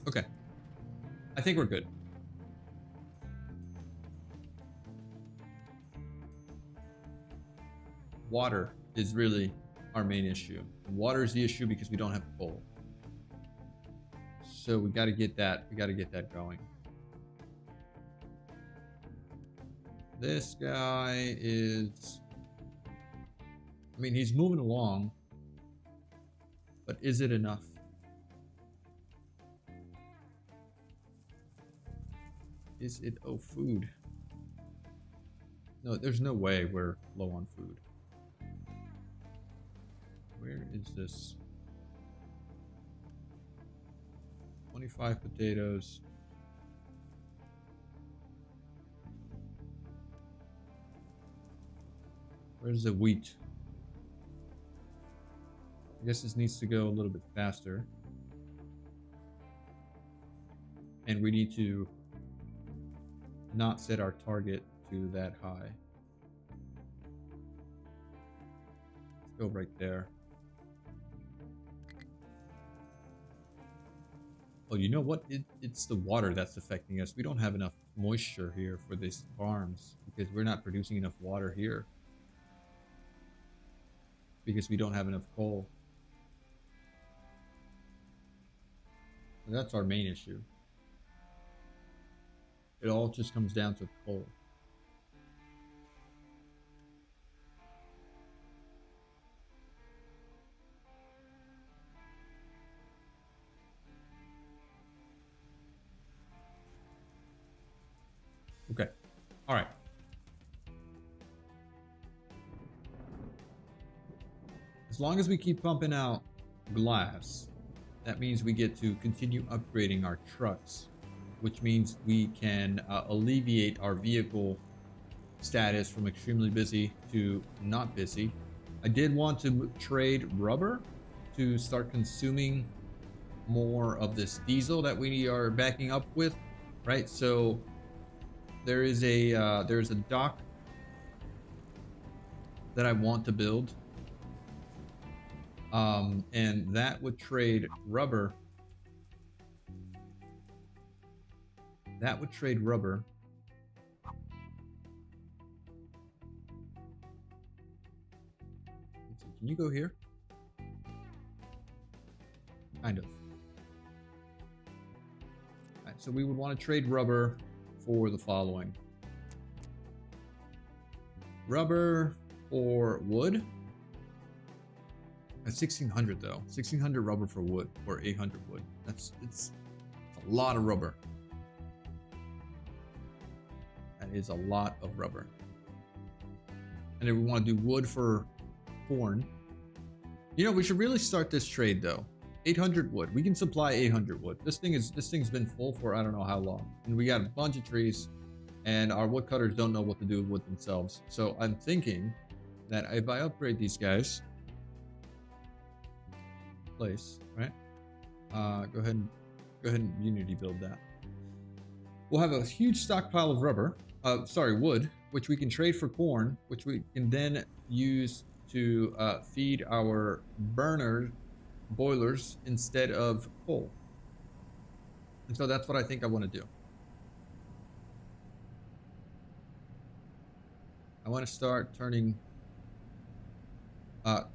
Speaker 1: Okay. I think we're good. Water is really our main issue. Water is the issue because we don't have coal. So we got to get that. We got to get that going. This guy is, I mean, he's moving along, but is it enough? Is it, oh, food? No, there's no way we're low on food. Where is this? 25 potatoes. Where's the wheat? I guess this needs to go a little bit faster. And we need to not set our target to that high. Let's go right there. Oh, you know what? It's the water that's affecting us. We don't have enough moisture here for these farms because we're not producing enough water here. Because we don't have enough coal. And that's our main issue. It all just comes down to coal. Okay. All right. As long as we keep pumping out glass, that means we get to continue upgrading our trucks, which means we can alleviate our vehicle status from extremely busy to not busy. I did want to trade rubber to start consuming more of this diesel that we are backing up with, right? So there's a dock that I want to build, and that would trade rubber. That would trade rubber. Let's see, can you go here? Kind of. All right, so we would want to trade rubber for the following. Rubber or wood. At 1600 though. 1600 rubber for wood or 800 wood. It's a lot of rubber. That is a lot of rubber. And if we want to do wood for corn, you know, we should really start this trade though. 800 wood. We can supply 800 wood. This thing's been full for I don't know how long. And we got a bunch of trees and our woodcutters don't know what to do with themselves. So I'm thinking that if I upgrade these guys, place, right? Go ahead and Unity build that. We'll have a huge stockpile of rubber, wood, which we can trade for corn, which we can then use to feed our boilers instead of coal. And so that's what I think I want to do. I want to start turning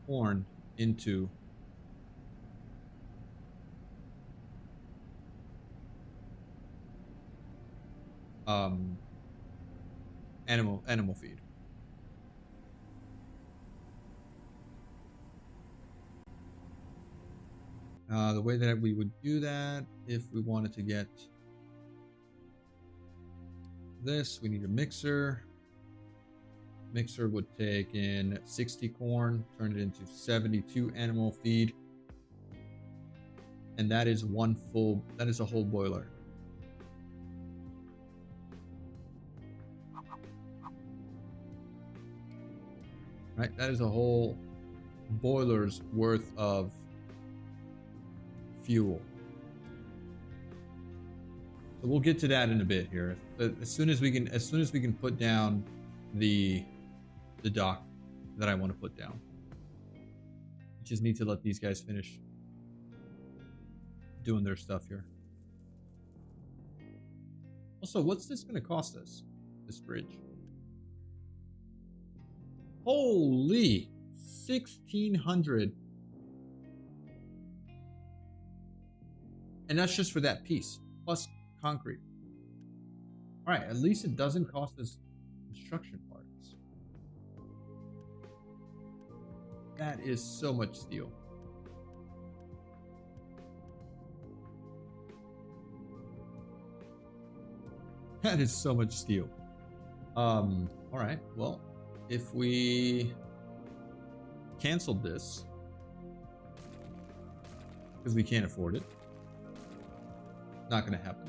Speaker 1: corn into animal feed. The way that we would do that, if we wanted to get this, we need a mixer. Mixer would take in 60 corn, turn it into 72 animal feed. And that is that is a whole boiler. Right, that is a whole boiler's worth of fuel. So we'll get to that in a bit here. As soon as we can put down the dock that I want to put down. We just need to let these guys finish doing their stuff here. Also, what's this going to cost us? This bridge. Holy 1,600. And that's just for that piece, plus concrete. All right, at least it doesn't cost us construction parts. That is so much steel. That is so much steel. All right, well, if we canceled this, because we can't afford it, not going to happen.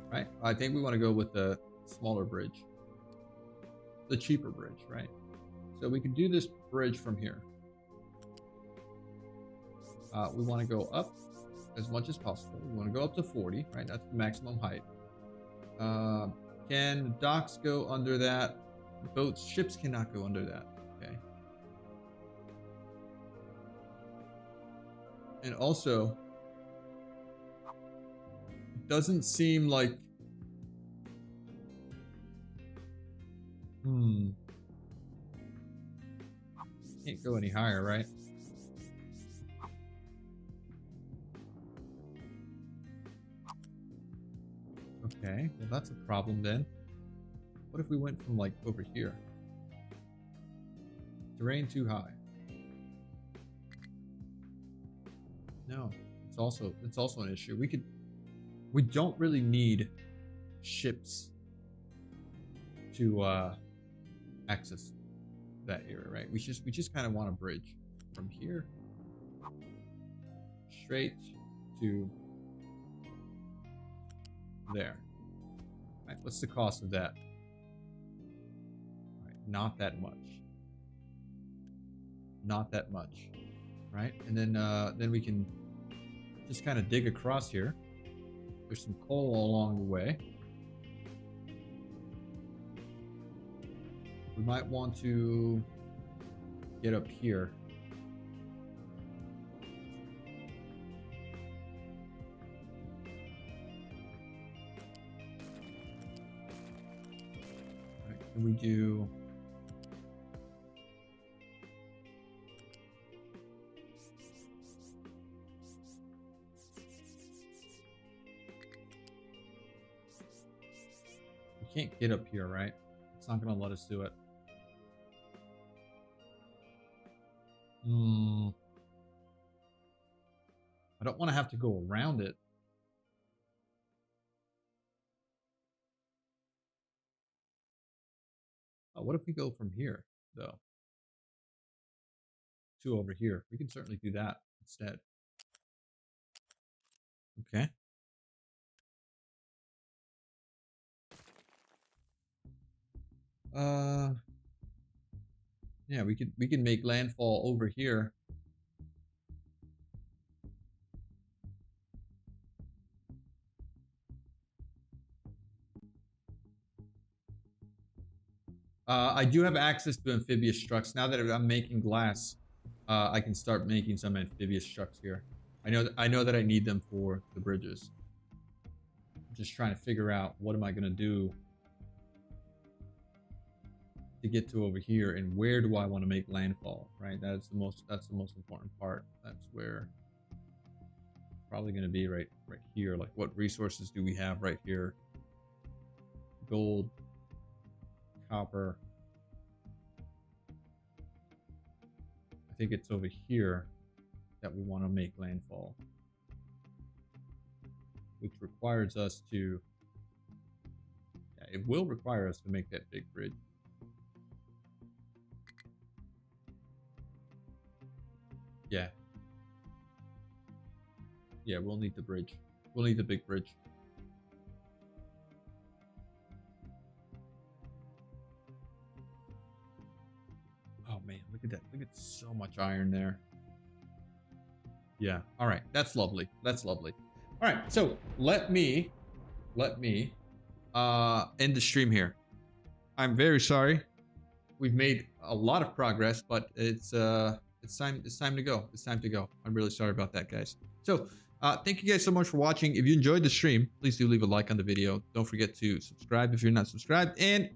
Speaker 1: Right? I think we want to go with the smaller bridge, the cheaper bridge, right? So we can do this bridge from here. We want to go up as much as possible. We want to go up to 40, right? That's the maximum height. Can docks go under that? Ships cannot go under that. Okay. And also, it doesn't seem like can't go any higher, right? Okay, well that's a problem then. What if we went from like over here? Terrain too high. No, it's also an issue. We don't really need ships to access that area, right? We just kind of want a bridge from here straight to there. Right, what's the cost of that? Right, not that much. Not that much. Right? And then we can just kind of dig across here. There's some coal all along the way. We might want to get up here. Right, can we do... We can't get up here, right? It's not going to let us do it. I don't want to have to go around it. Oh, what if we go from here, though? To over here. We can certainly do that instead. Okay. Yeah, we can make landfall over here. I do have access to amphibious trucks. Now that I'm making glass, I can start making some amphibious trucks here. I know that I need them for the bridges. I'm just trying to figure out what am I gonna do to get to over here, and where do I want to make landfall, right? That's the most important part. That's where probably going to be right here. Like, what resources do we have right here? Gold, copper. I think it's over here that we want to make landfall, which requires us to, it will require us to make that big bridge. Yeah. Yeah, we'll need the bridge. We'll need the big bridge. Oh man, look at that. Look at so much iron there. Yeah. All right. That's lovely. That's lovely. All right. So let me end the stream here. I'm very sorry. We've made a lot of progress, but it's time to go. It's time to go. I'm really sorry about that, guys. So thank you guys so much for watching. If you enjoyed the stream, please do leave a like on the video. Don't forget to subscribe if you're not subscribed, and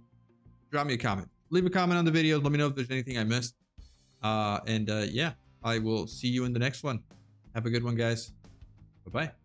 Speaker 1: drop me a comment. Leave a comment on the video. Let me know if there's anything I missed. Yeah, I will see you in the next one. Have a good one, guys. Bye-bye.